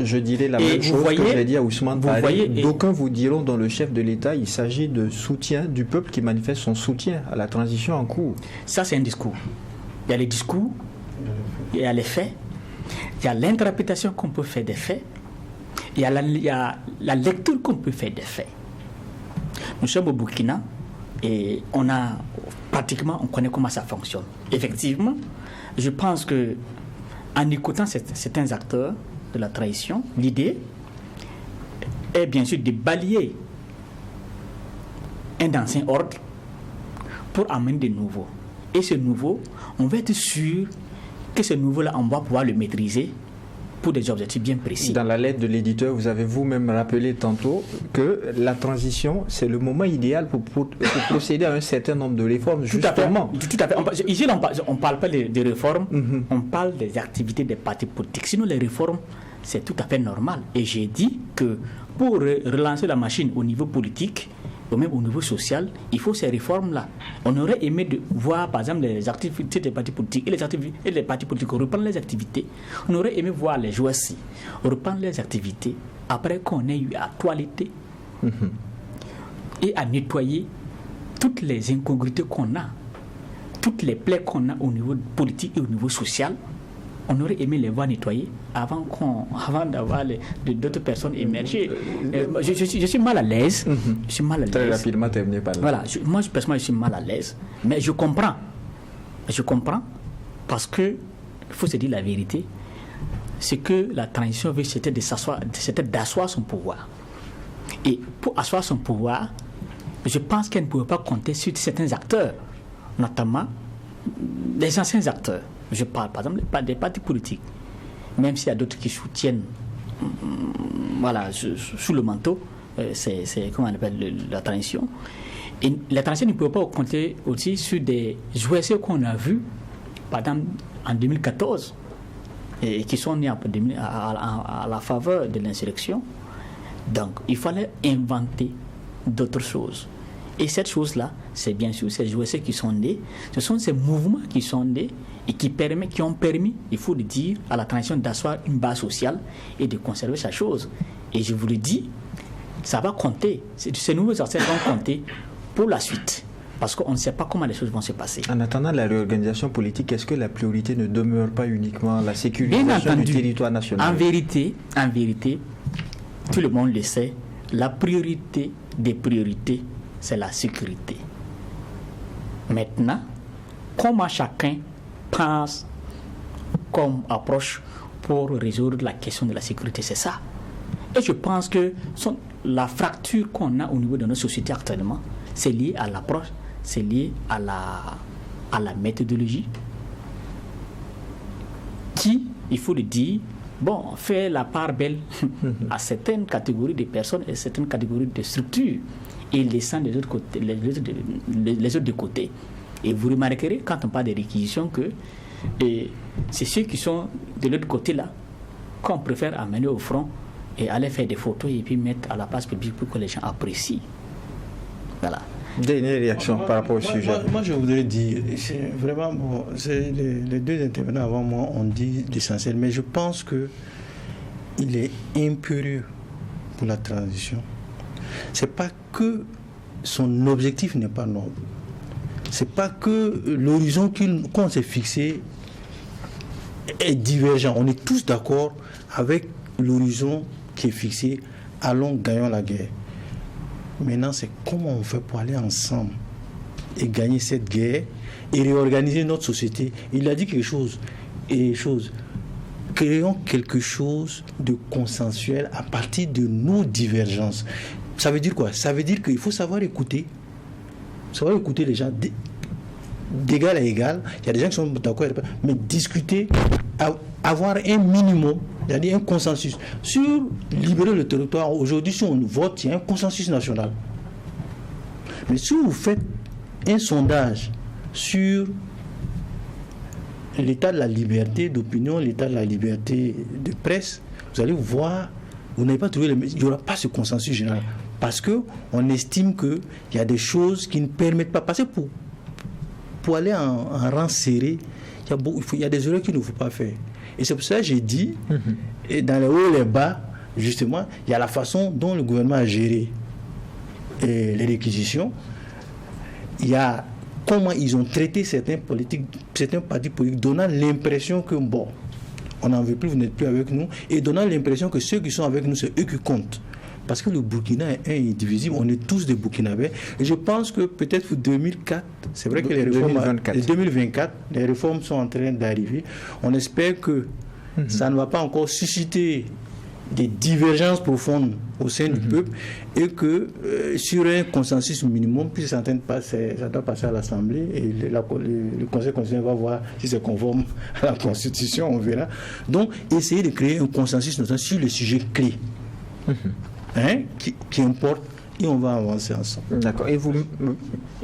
Je dirais la même chose que j'ai dit à Ousmane Paré. D'aucuns vous diront dans le chef de l'État, il s'agit de soutien du peuple qui manifeste son soutien à la transition en cours. Ça, c'est un discours. Il y a les discours, il y a les faits, il y a l'interprétation qu'on peut faire des faits, il y a la lecture qu'on peut faire des faits. Nous sommes au Burkina et on connaît comment ça fonctionne. Effectivement, je pense que en écoutant certains acteurs de la trahison, l'idée est bien sûr de balayer un ancien ordre pour amener des nouveaux. Et ce nouveau, on va être sûr que ce nouveau-là, on va pouvoir le maîtriser pour des objectifs bien précis. Dans la lettre de l'éditeur, vous avez vous-même rappelé tantôt que la transition, c'est le moment idéal pour procéder à un certain nombre de réformes, justement. Tout à fait. Ici, on ne parle pas des réformes, on parle des activités des partis politiques. Sinon, les réformes, c'est tout à fait normal. Et j'ai dit que pour relancer la machine au niveau politique, ou même au niveau social, il faut ces réformes-là. On aurait aimé de voir, par exemple, les activités des partis politiques et les partis politiques reprendre les activités. On aurait aimé voir les JOSC reprendre les activités après qu'on ait eu à toiletter et à nettoyer toutes les incongruités qu'on a, toutes les plaies qu'on a au niveau politique et au niveau social. On aurait aimé les voir nettoyer avant d'avoir d'autres personnes émerger. Je suis mal à l'aise. Je suis mal à l'aise. Très rapidement terminé par là. Voilà, moi personnellement je suis mal à l'aise. Mais je comprends. Parce que, il faut se dire la vérité, c'est que la transition veut, c'était d'asseoir son pouvoir. Et pour asseoir son pouvoir, je pense qu'elle ne pouvait pas compter sur certains acteurs, notamment les anciens acteurs. Je parle par exemple des partis politiques, même s'il y a d'autres qui soutiennent sous le manteau, c'est comment on appelle la transition. Et la transition ne peut pas compter aussi sur des JOSC qu'on a vus, par exemple en 2014, et qui sont nés à la faveur de l'insurrection. Donc il fallait inventer d'autres choses. Et cette chose-là, c'est bien sûr ces JOSC qui sont nés, ce sont ces mouvements qui sont nés et qui ont permis, il faut le dire, à la transition d'asseoir une base sociale et de conserver sa chose. Et je vous le dis, ça va compter, ces nouveaux acteurs vont compter pour la suite. Parce qu'on ne sait pas comment les choses vont se passer. En attendant la réorganisation politique, est-ce que la priorité ne demeure pas uniquement la sécurisation du territoire national? En vérité, tout le monde le sait, la priorité des priorités, c'est la sécurité. Maintenant, comment chacun pense comme approche pour résoudre la question de la sécurité, c'est ça. Et je pense que la fracture qu'on a au niveau de notre société actuellement, c'est lié à l'approche, c'est lié à la méthodologie qui, il faut le dire, fait la part belle à certaines catégories de personnes et certaines catégories de structures et laissant les autres de côté. Et vous remarquerez, quand on parle de réquisition, que Et c'est ceux qui sont de l'autre côté là qu'on préfère amener au front et aller faire des photos et puis mettre à la place publique pour que les gens apprécient. Voilà. Dernière réaction par rapport au sujet. Moi, je voudrais dire, c'est vraiment bon, les deux intervenants avant moi ont dit l'essentiel, mais je pense que il est impérieux pour la transition. C'est pas que son objectif n'est pas noble. C'est pas que l'horizon qu'on s'est fixé est divergent. On est tous d'accord avec l'horizon qui est fixé. Allons, gagnons la guerre. Maintenant, c'est comment on fait pour aller ensemble et gagner cette guerre et réorganiser notre société. Il a dit quelque chose. Créons quelque chose de consensuel à partir de nos divergences. Ça veut dire quoi? Ça veut dire qu'il faut savoir écouter. Savoir écouter les gens d'égal à égal. Il y a des gens qui sont d'accord, mais discuter, avoir un minimum, c'est-à-dire un consensus. Sur libérer le territoire, aujourd'hui, si on vote, il y a un consensus national. Mais si vous faites un sondage sur l'état de la liberté d'opinion, l'état de la liberté de presse, vous allez voir, vous n'avez pas trouvé, il n'y aura pas ce consensus général. Parce qu'on estime qu'il y a des choses qui ne permettent pas. Parce que pour aller en rang serré, il y a des erreurs qu'il ne faut pas faire. Et c'est pour ça que j'ai dit, et dans les hauts et les bas, justement, il y a la façon dont le gouvernement a géré les réquisitions. Il y a comment ils ont traité certains partis politiques, donnant l'impression que, bon, on n'en veut plus, vous n'êtes plus avec nous, et donnant l'impression que ceux qui sont avec nous, c'est eux qui comptent. Parce que le Burkina est indivisible, on est tous des Burkinabés. Et je pense que peut-être pour 2004, c'est vrai que les réformes... 2024, les réformes sont en train d'arriver. On espère que ça ne va pas encore susciter des divergences profondes au sein du peuple et que sur un consensus minimum, puis ça doit passer à l'Assemblée et le Conseil constitutionnel va voir si c'est conforme à la Constitution, on verra. Donc, essayer de créer un consensus notamment sur le sujet clé. Qui importe, et on va avancer ensemble. D'accord. Et vous...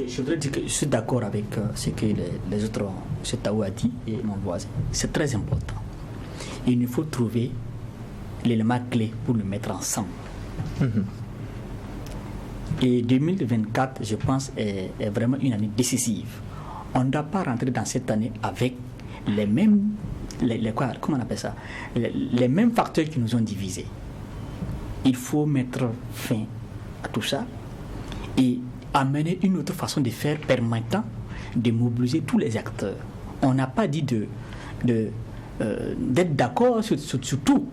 Je voudrais dire que je suis d'accord avec ce que les autres, M. Taou a dit et mon voisin. C'est très important. Il nous faut trouver l'élément clé pour le mettre ensemble. Et 2024, je pense, est vraiment une année décisive. On ne doit pas rentrer dans cette année avec les mêmes... comment on appelle ça? Les mêmes facteurs qui nous ont divisés. Il faut mettre fin à tout ça et amener une autre façon de faire permettant de mobiliser tous les acteurs. On n'a pas dit d'être d'accord sur tout,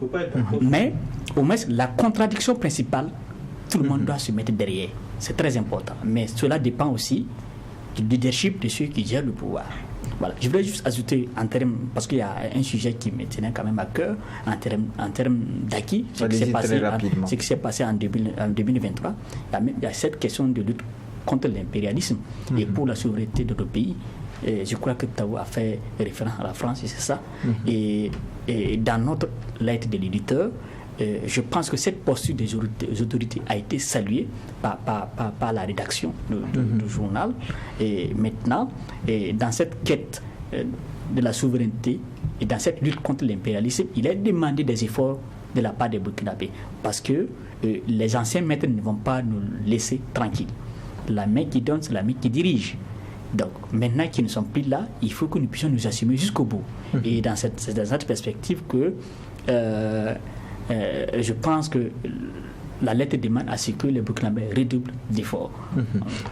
mais au moins la contradiction principale, tout le monde doit se mettre derrière. C'est très important. Mais cela dépend aussi du leadership de ceux qui gèrent le pouvoir. Voilà. Je voulais juste ajouter en termes, parce qu'il y a un sujet qui me tenait quand même à cœur, en termes d'acquis, ce qui s'est passé en 2023. Il y a cette question de lutte contre l'impérialisme et pour la souveraineté de nos pays. Et je crois que Taou a fait référence à la France, et c'est ça. Et dans notre lettre de l'éditeur, je pense que cette posture des autorités a été saluée par la rédaction du journal. Et maintenant, dans cette quête de la souveraineté et dans cette lutte contre l'impérialisme, il est demandé des efforts de la part des Burkinabés parce que les anciens maîtres ne vont pas nous laisser tranquilles. La main qui donne, c'est la main qui dirige. Donc, maintenant qu'ils ne sont plus là, il faut que nous puissions nous assumer jusqu'au bout. Et c'est dans cette perspective que je pense que la lettre demande à ce que les Burkinabés redoublent d'efforts.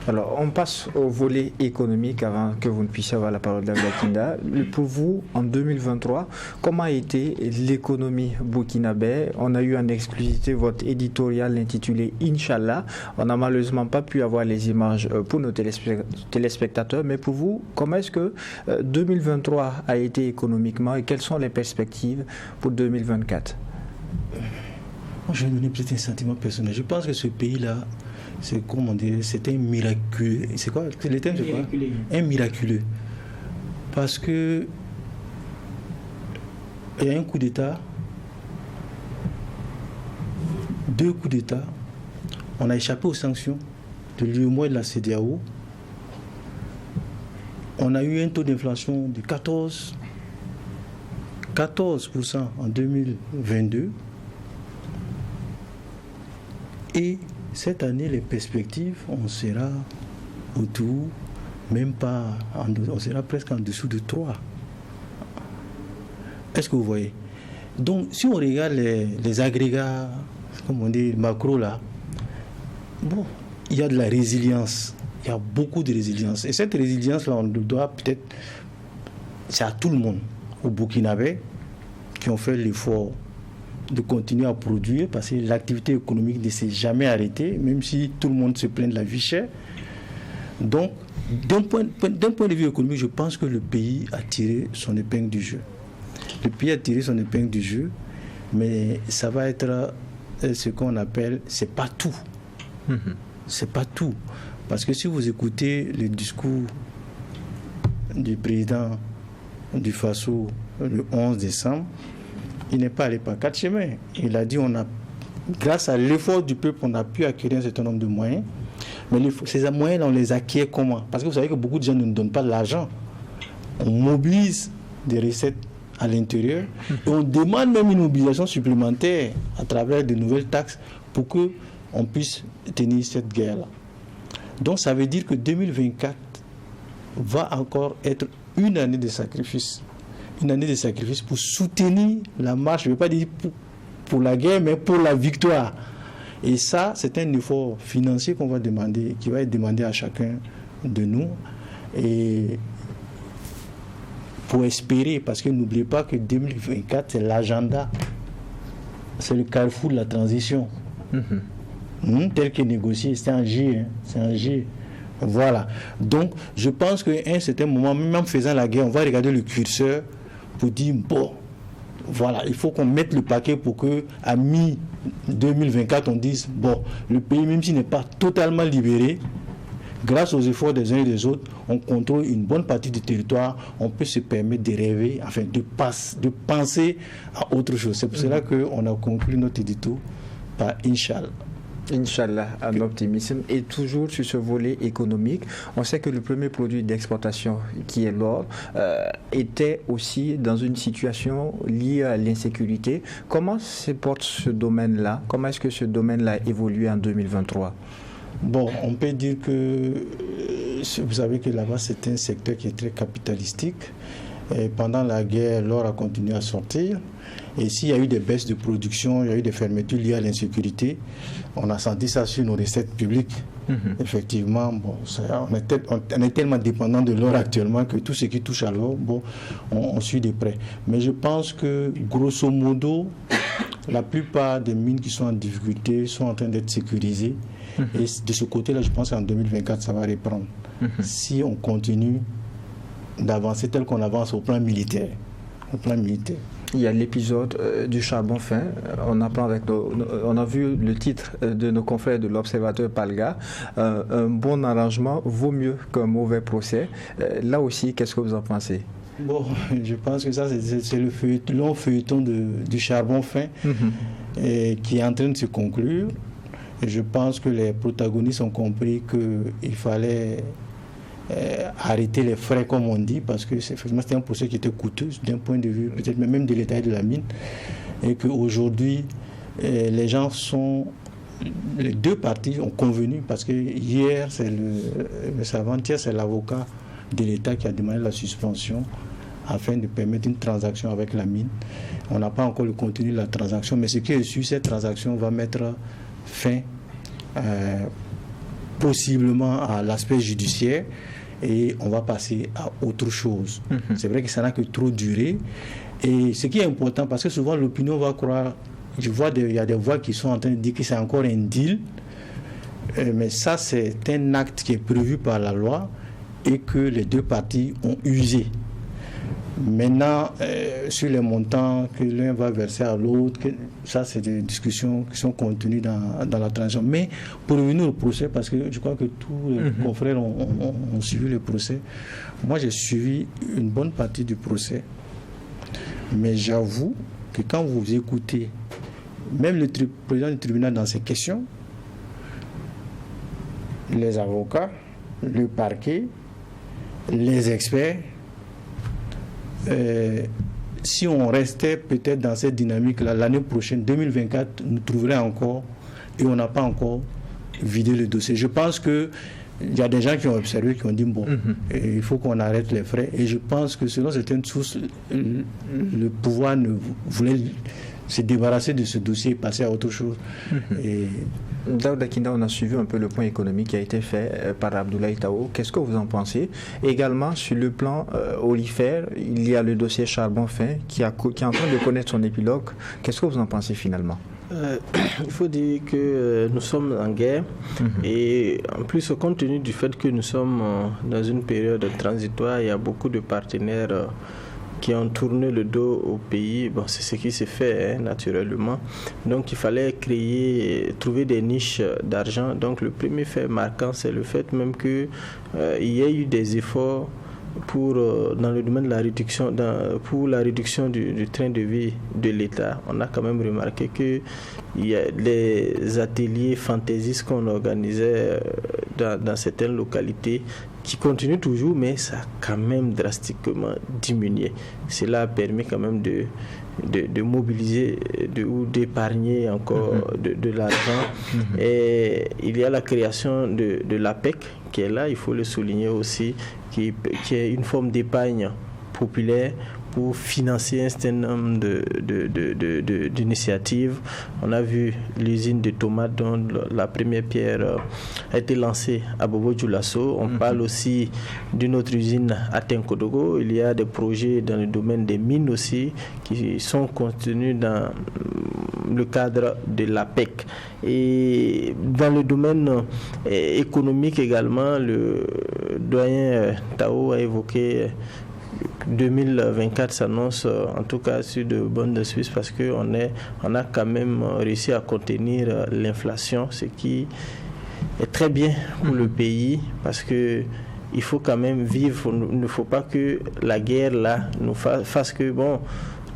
Alors, on passe au volet économique avant que vous ne puissiez avoir la parole d'Ablakinda. Pour vous, en 2023, comment a été l'économie burkinabé? On a eu en exclusivité votre éditorial intitulé Inch'Allah. On n'a malheureusement pas pu avoir les images pour nos téléspectateurs, mais pour vous, comment est-ce que 2023 a été économiquement et quelles sont les perspectives pour 2024? Moi, je vais donner peut-être un sentiment personnel. Je pense que ce pays-là, c'est comment dire, c'est un miraculeux. C'est quoi le terme? C'est quoi? Un miraculeux. Parce que il y a un coup d'État, 2 coups d'État, on a échappé aux sanctions de l'UEMOA et de la CEDEAO. On a eu un taux d'inflation de 14 14% en 2022. Et cette année, les perspectives, on sera autour, même pas, on sera presque en dessous de 3. Est-ce que vous voyez? Donc, si on regarde les agrégats, comme on dit, macro là, bon, il y a de la résilience. Il y a beaucoup de résilience. Et cette résilience-là, on le doit peut-être, c'est à tout le monde. Aux Burkinabés, qui ont fait l'effort de continuer à produire, parce que l'activité économique ne s'est jamais arrêtée, même si tout le monde se plaint de la vie chère. Donc, d'un point de vue économique, je pense que le pays a tiré son épingle du jeu. Le pays a tiré son épingle du jeu, mais ça va être ce qu'on appelle, c'est pas tout. C'est pas tout. Parce que si vous écoutez le discours du président du Faso le 11 décembre, il n'est pas allé par 4 chemins. Il a dit grâce à l'effort du peuple, on a pu acquérir un certain nombre de moyens. Mais ces moyens, on les acquiert comment? Parce que vous savez que beaucoup de gens ne nous donnent pas de l'argent. On mobilise des recettes à l'intérieur et on demande même une mobilisation supplémentaire à travers de nouvelles taxes pour qu'on puisse tenir cette guerre-là. Donc ça veut dire que 2024 va encore être une année de sacrifice. Une année de sacrifice pour soutenir la marche, je ne veux pas dire pour la guerre, mais pour la victoire. Et ça, c'est un effort financier qu'on va demander, qui va être demandé à chacun de nous. Et pour espérer, parce que n'oubliez pas que 2024, c'est l'agenda, c'est le carrefour de la transition. Tel que négocié, c'est un G. C'est un G. Voilà. Donc, je pense qu'à un certain moment, même en faisant la guerre, on va regarder le curseur pour dire, bon, voilà, il faut qu'on mette le paquet pour qu'à mi-2024, on dise, bon, le pays, même s'il n'est pas totalement libéré, grâce aux efforts des uns et des autres, on contrôle une bonne partie du territoire, on peut se permettre de rêver, enfin, de penser à autre chose. C'est pour cela qu'on a conclu notre édito par Inch'Allah. Inch'Allah, un optimisme. Et toujours sur ce volet économique, on sait que le premier produit d'exportation, qui est l'or, était aussi dans une situation liée à l'insécurité. Comment se porte ce domaine-là? Comment est-ce que ce domaine-là a évolué en 2023? Bon, on peut dire que vous savez que là-bas, c'est un secteur qui est très capitalistique. Et pendant la guerre, l'or a continué à sortir. Et s'il y a eu des baisses de production, il y a eu des fermetures liées à l'insécurité, on a senti ça sur nos recettes publiques. Effectivement, bon, on est tellement dépendant de l'or actuellement que tout ce qui touche à l'or, bon, on suit de près. Mais je pense que, grosso modo, la plupart des mines qui sont en difficulté sont en train d'être sécurisées. Et de ce côté-là, je pense qu'en 2024, ça va reprendre. Si on continue d'avancer tel qu'on avance au plan militaire. Il y a l'épisode du charbon fin. On a vu le titre de nos confrères de l'Observateur Palga. Un bon arrangement vaut mieux qu'un mauvais procès. Là aussi, qu'est-ce que vous en pensez? Bon, je pense que ça, c'est le long feuilleton du charbon fin qui est en train de se conclure. Et je pense que les protagonistes ont compris qu'il fallait arrêter les frais, comme on dit, parce que c'était un procès qui était coûteux d'un point de vue peut-être même de l'état de la mine, et qu'aujourd'hui les gens les deux parties ont convenu, parce que hier avant-hier c'est l'avocat de l'État qui a demandé la suspension afin de permettre une transaction avec la mine. On n'a pas encore le contenu de la transaction, mais ce qui est sûr, cette transaction va mettre fin possiblement à l'aspect judiciaire et on va passer à autre chose. C'est vrai que ça n'a que trop duré. Et ce qui est important, parce que souvent l'opinion va croire, il y a des voix qui sont en train de dire que c'est encore un deal, mais ça c'est un acte qui est prévu par la loi et que les deux parties ont usé. Maintenant, sur les montants que l'un va verser à l'autre, ça c'est des discussions qui sont contenues dans la transaction. Mais pour revenir au procès, parce que je crois que tous les confrères ont suivi le procès, moi j'ai suivi une bonne partie du procès. Mais j'avoue que quand vous écoutez même le président du tribunal dans ces questions, les avocats, le parquet, les experts, si on restait peut-être dans cette dynamique-là, l'année prochaine, 2024, nous trouverait encore, et on n'a pas encore vidé le dossier. Je pense que il y a des gens qui ont observé, qui ont dit bon, il faut qu'on arrête les frais. Et je pense que selon certaines sources, le pouvoir ne voulait se débarrasser de ce dossier et passer à autre chose. Daouda Kinda, on a suivi un peu le point économique qui a été fait par Abdoulaye Tao. Qu'est-ce que vous en pensez? Également, sur le plan olifère, il y a le dossier charbon fin qui est en train de connaître son épilogue. Qu'est-ce que vous en pensez finalement? Il faut dire que nous sommes en guerre et en plus, compte tenu du fait que nous sommes dans une période transitoire, il y a beaucoup de partenaires qui ont tourné le dos au pays. Bon, c'est ce qui s'est fait naturellement. Donc il fallait trouver des niches d'argent. Donc le premier fait marquant, c'est le fait même qu'il y a eu des efforts dans le domaine de la réduction, pour la réduction du train de vie de l'État. On a quand même remarqué que il y a les ateliers fantaisistes qu'on organisait dans certaines localités qui continuent toujours, mais ça a quand même drastiquement diminué. Cela a permis quand même de mobiliser ou d'épargner encore de l'argent. Et il y a la création de l'APEC qui est là, il faut le souligner aussi, qui est une forme d'épargne populaire pour financer un certain nombre d'initiatives. On a vu l'usine de tomates dont la première pierre a été lancée à Bobo-Dioulasso. On parle aussi d'une autre usine à Tenkodogo. Il y a des projets dans le domaine des mines aussi qui sont contenus dans le cadre de l'APEC. Et dans le domaine économique également, le doyen Tao a évoqué 2024 s'annonce en tout cas sur de bonnes auspices parce qu'on a quand même réussi à contenir l'inflation, ce qui est très bien pour le pays parce que il faut quand même vivre. Il ne faut pas que la guerre là nous fasse que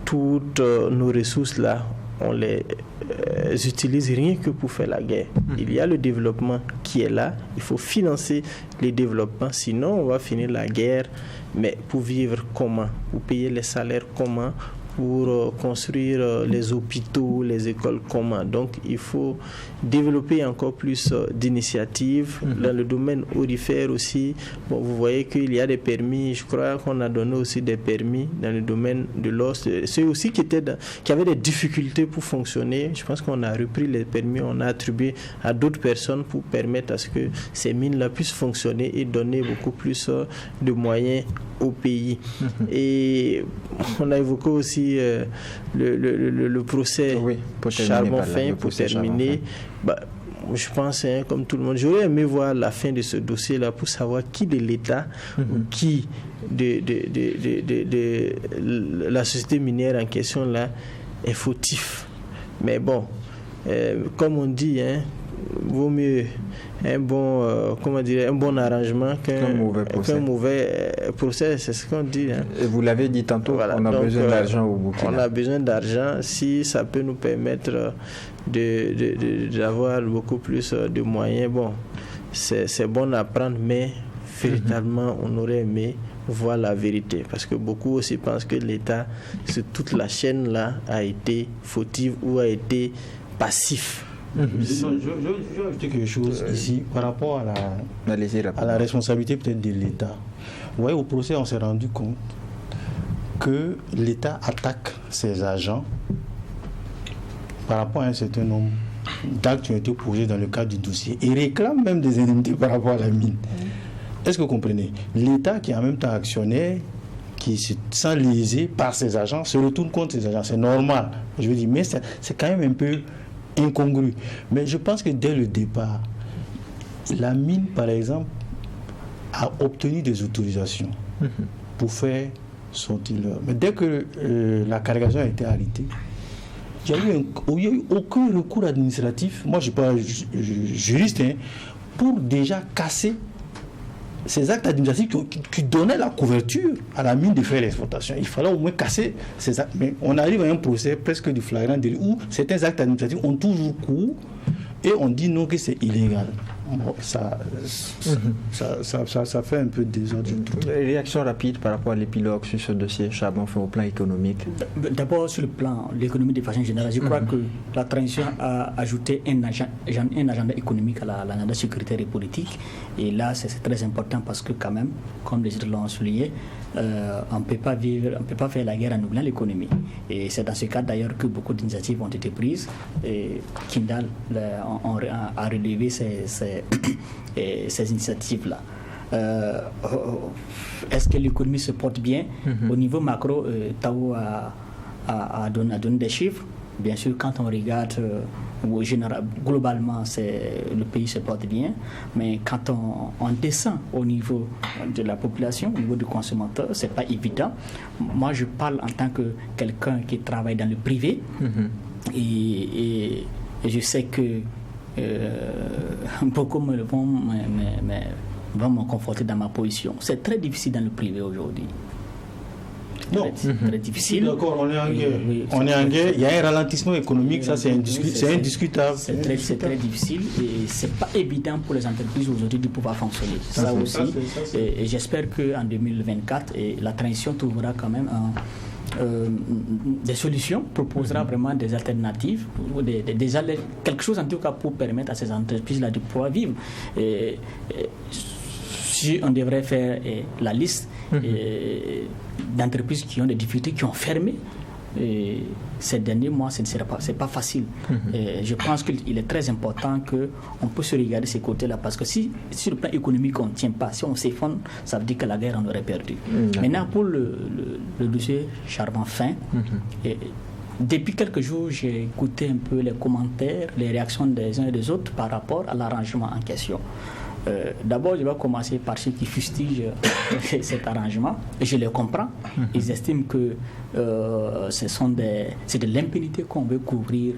toutes nos ressources là on les utilise rien que pour faire la guerre. Il y a le développement qui est là, il faut financer les développements, sinon on va finir la guerre. Mais pour vivre comment? Pour payer les salaires comment? Pour construire les hôpitaux, les écoles comment? Donc il faut développer encore plus d'initiatives. Dans le domaine aurifère aussi, vous voyez qu'il y a des permis, je crois qu'on a donné aussi des permis dans le domaine de l'os. Ceux aussi qui avaient des difficultés pour fonctionner, je pense qu'on a repris les permis, on a attribué à d'autres personnes pour permettre à ce que ces mines-là puissent fonctionner et donner beaucoup plus de moyens au pays. Et on a évoqué aussi le procès charbon fin pour terminer. Je pense, comme tout le monde, j'aurais aimé voir la fin de ce dossier-là pour savoir qui de l'État ou qui de la société minière en question-là est fautif. Mais bon, comme on dit, vaut mieux un bon arrangement qu'un mauvais procès, c'est ce qu'on dit. Et vous l'avez dit tantôt, voilà. On a besoin d'argent au Burkina. On a besoin d'argent si ça peut nous permettre d'avoir beaucoup plus de moyens. Bon, c'est bon à prendre, mais véritablement, on aurait aimé voir la vérité. Parce que beaucoup aussi pensent que l'État, sur toute la chaîne-là, a été fautif ou a été passif. Je vais ajouter quelque chose ici par rapport à la responsabilité peut-être de l'État. Vous voyez, au procès, on s'est rendu compte que l'État attaque ses agents par rapport à un certain nombre d'actes qui ont été posés dans le cadre du dossier et réclame même des indemnités par rapport à la mine. Est-ce que vous comprenez? L'État qui est en même temps actionnaire, qui se sent lésé par ses agents, se retourne contre ses agents. C'est normal. Je veux dire, mais c'est quand même un peu incongru. Mais je pense que dès le départ, la mine, par exemple, a obtenu des autorisations pour faire sortir leur. Mais dès que la cargaison a été arrêtée, il n'y a eu aucun recours administratif, moi je ne suis pas juriste, pour déjà casser ces actes administratifs qui donnaient la couverture à la mine de faire l'exploitation. Il fallait au moins casser ces actes. Mais on arrive à un procès presque du flagrant délit où certains actes administratifs ont toujours cours et on dit non que c'est illégal. ça fait un peu de désordre. Réaction rapide par rapport à l'épilogue sur ce dossier, Charbon, au plan économique. D'abord, sur le plan de l'économie de façon générale, je crois que la transition a ajouté un agenda économique à l'agenda sécuritaire et politique. Et là, c'est très important parce que quand même, comme les autres l'ont souligné, on ne peut pas faire la guerre en oubliant l'économie. Et c'est dans ce cadre d'ailleurs que beaucoup d'initiatives ont été prises. Et Kindal a relevé ces initiatives-là. Est-ce que l'économie se porte bien? Au niveau macro, Tao a donné des chiffres. Bien sûr, quand on regarde globalement, le pays se porte bien, mais quand on descend au niveau de la population, au niveau du consommateur, c'est pas évident. Moi, je parle en tant que quelqu'un qui travaille dans le privé, et je sais que beaucoup vont me conforter dans ma position. C'est très difficile dans le privé aujourd'hui. Très difficile. D'accord, on est en guerre. On est en guerre. Il y a un ralentissement économique, ça c'est indiscutable. C'est très difficile et c'est pas évident pour les entreprises aujourd'hui de pouvoir fonctionner. Ça aussi. Et j'espère qu'en 2024, la transition trouvera quand même des solutions, proposera vraiment des alternatives, quelque chose en tout cas pour permettre à ces entreprises-là de pouvoir vivre. Si on devrait faire la liste d'entreprises qui ont des difficultés, qui ont fermé ces derniers mois, c'est pas facile. Je pense qu'il est très important qu'on puisse se regarder ces côtés-là, parce que si sur le plan économique on ne tient pas, si on s'effondre, ça veut dire que la guerre on aurait perdu. Maintenant pour le dossier Charbon fin, depuis quelques jours j'ai écouté un peu les commentaires, les réactions des uns et des autres par rapport à l'arrangement en question. D'abord, je vais commencer par ceux qui fustigent cet arrangement. Et je les comprends. Ils estiment que c'est de l'impunité qu'on veut couvrir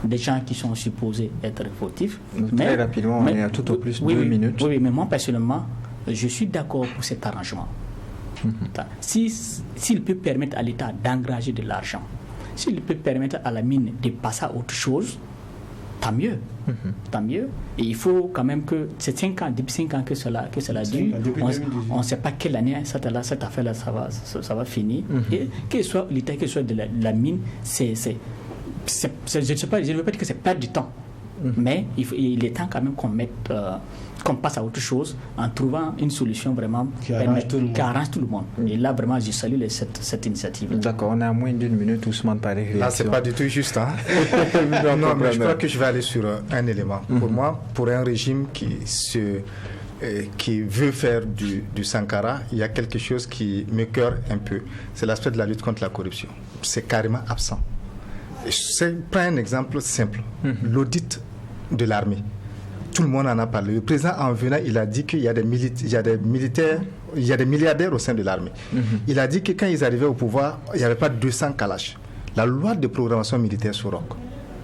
des gens qui sont supposés être fautifs. Très rapidement, on est à tout au plus 2 minutes. Oui, mais moi, personnellement, je suis d'accord pour cet arrangement. S'il peut permettre à l'État d'engager de l'argent, s'il peut permettre à la mine de passer à autre chose, tant mieux. Tant mieux. Et il faut quand même que c'est 5 ans, depuis 5 ans que cela dure. On ne sait pas quelle année cette affaire-là ça va finir. Et qu'il soit l'État, qu'il soit de la mine, je ne veux pas dire que c'est perdre du temps. Mais il est temps quand même qu'on passe à autre chose en trouvant une solution vraiment qui arrange tout le monde. Et là, vraiment, je salue cette initiative. D'accord, on est à moins d'1 minute, Ousmane Paris. Là, c'est pas du tout juste. Hein? Non, mais je crois que je vais aller sur un élément. Pour moi, pour un régime qui veut faire du Sankara, il y a quelque chose qui me cœure un peu. C'est l'aspect de la lutte contre la corruption. C'est carrément absent. Prends un exemple simple. L'audit de l'armée. Tout le monde en a parlé. Le président, en venant, il a dit qu'il y a des militaires, il y a des milliardaires au sein de l'armée. Il a dit que quand ils arrivaient au pouvoir, il n'y avait pas 200 Kalash. La loi de programmation militaire sur ROC.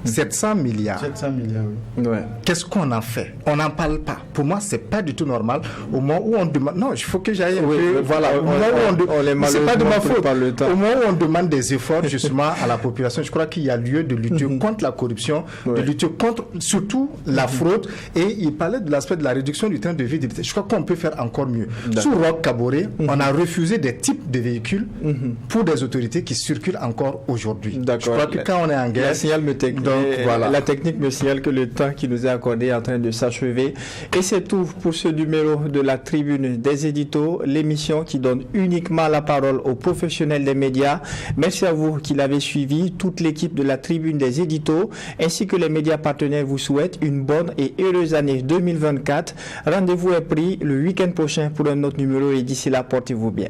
700 milliards. 700 milliards, oui. Ouais. Qu'est-ce qu'on en fait? On n'en parle pas. Pour moi, c'est pas du tout normal. Au moment où on demande... Non, il faut que j'aille... Voilà. Au moment où c'est pas de ma faute. Au moment où on demande des efforts, justement, à la population, je crois qu'il y a lieu de lutter contre la corruption, de lutter contre, surtout, la fraude. Et il parlait de l'aspect de la réduction du train de vie. Je crois qu'on peut faire encore mieux. Sous Roch Kaboré, on a refusé des types de véhicules pour des autorités qui circulent encore aujourd'hui. Je crois que quand on est en guerre... Voilà. La technique me signale que le temps qui nous est accordé est en train de s'achever. Et c'est tout pour ce numéro de la Tribune des éditos, l'émission qui donne uniquement la parole aux professionnels des médias. Merci à vous qui l'avez suivi. Toute l'équipe de la Tribune des éditos ainsi que les médias partenaires vous souhaitent une bonne et heureuse année 2024. Rendez-vous est pris le week-end prochain pour un autre numéro et d'ici là, portez-vous bien.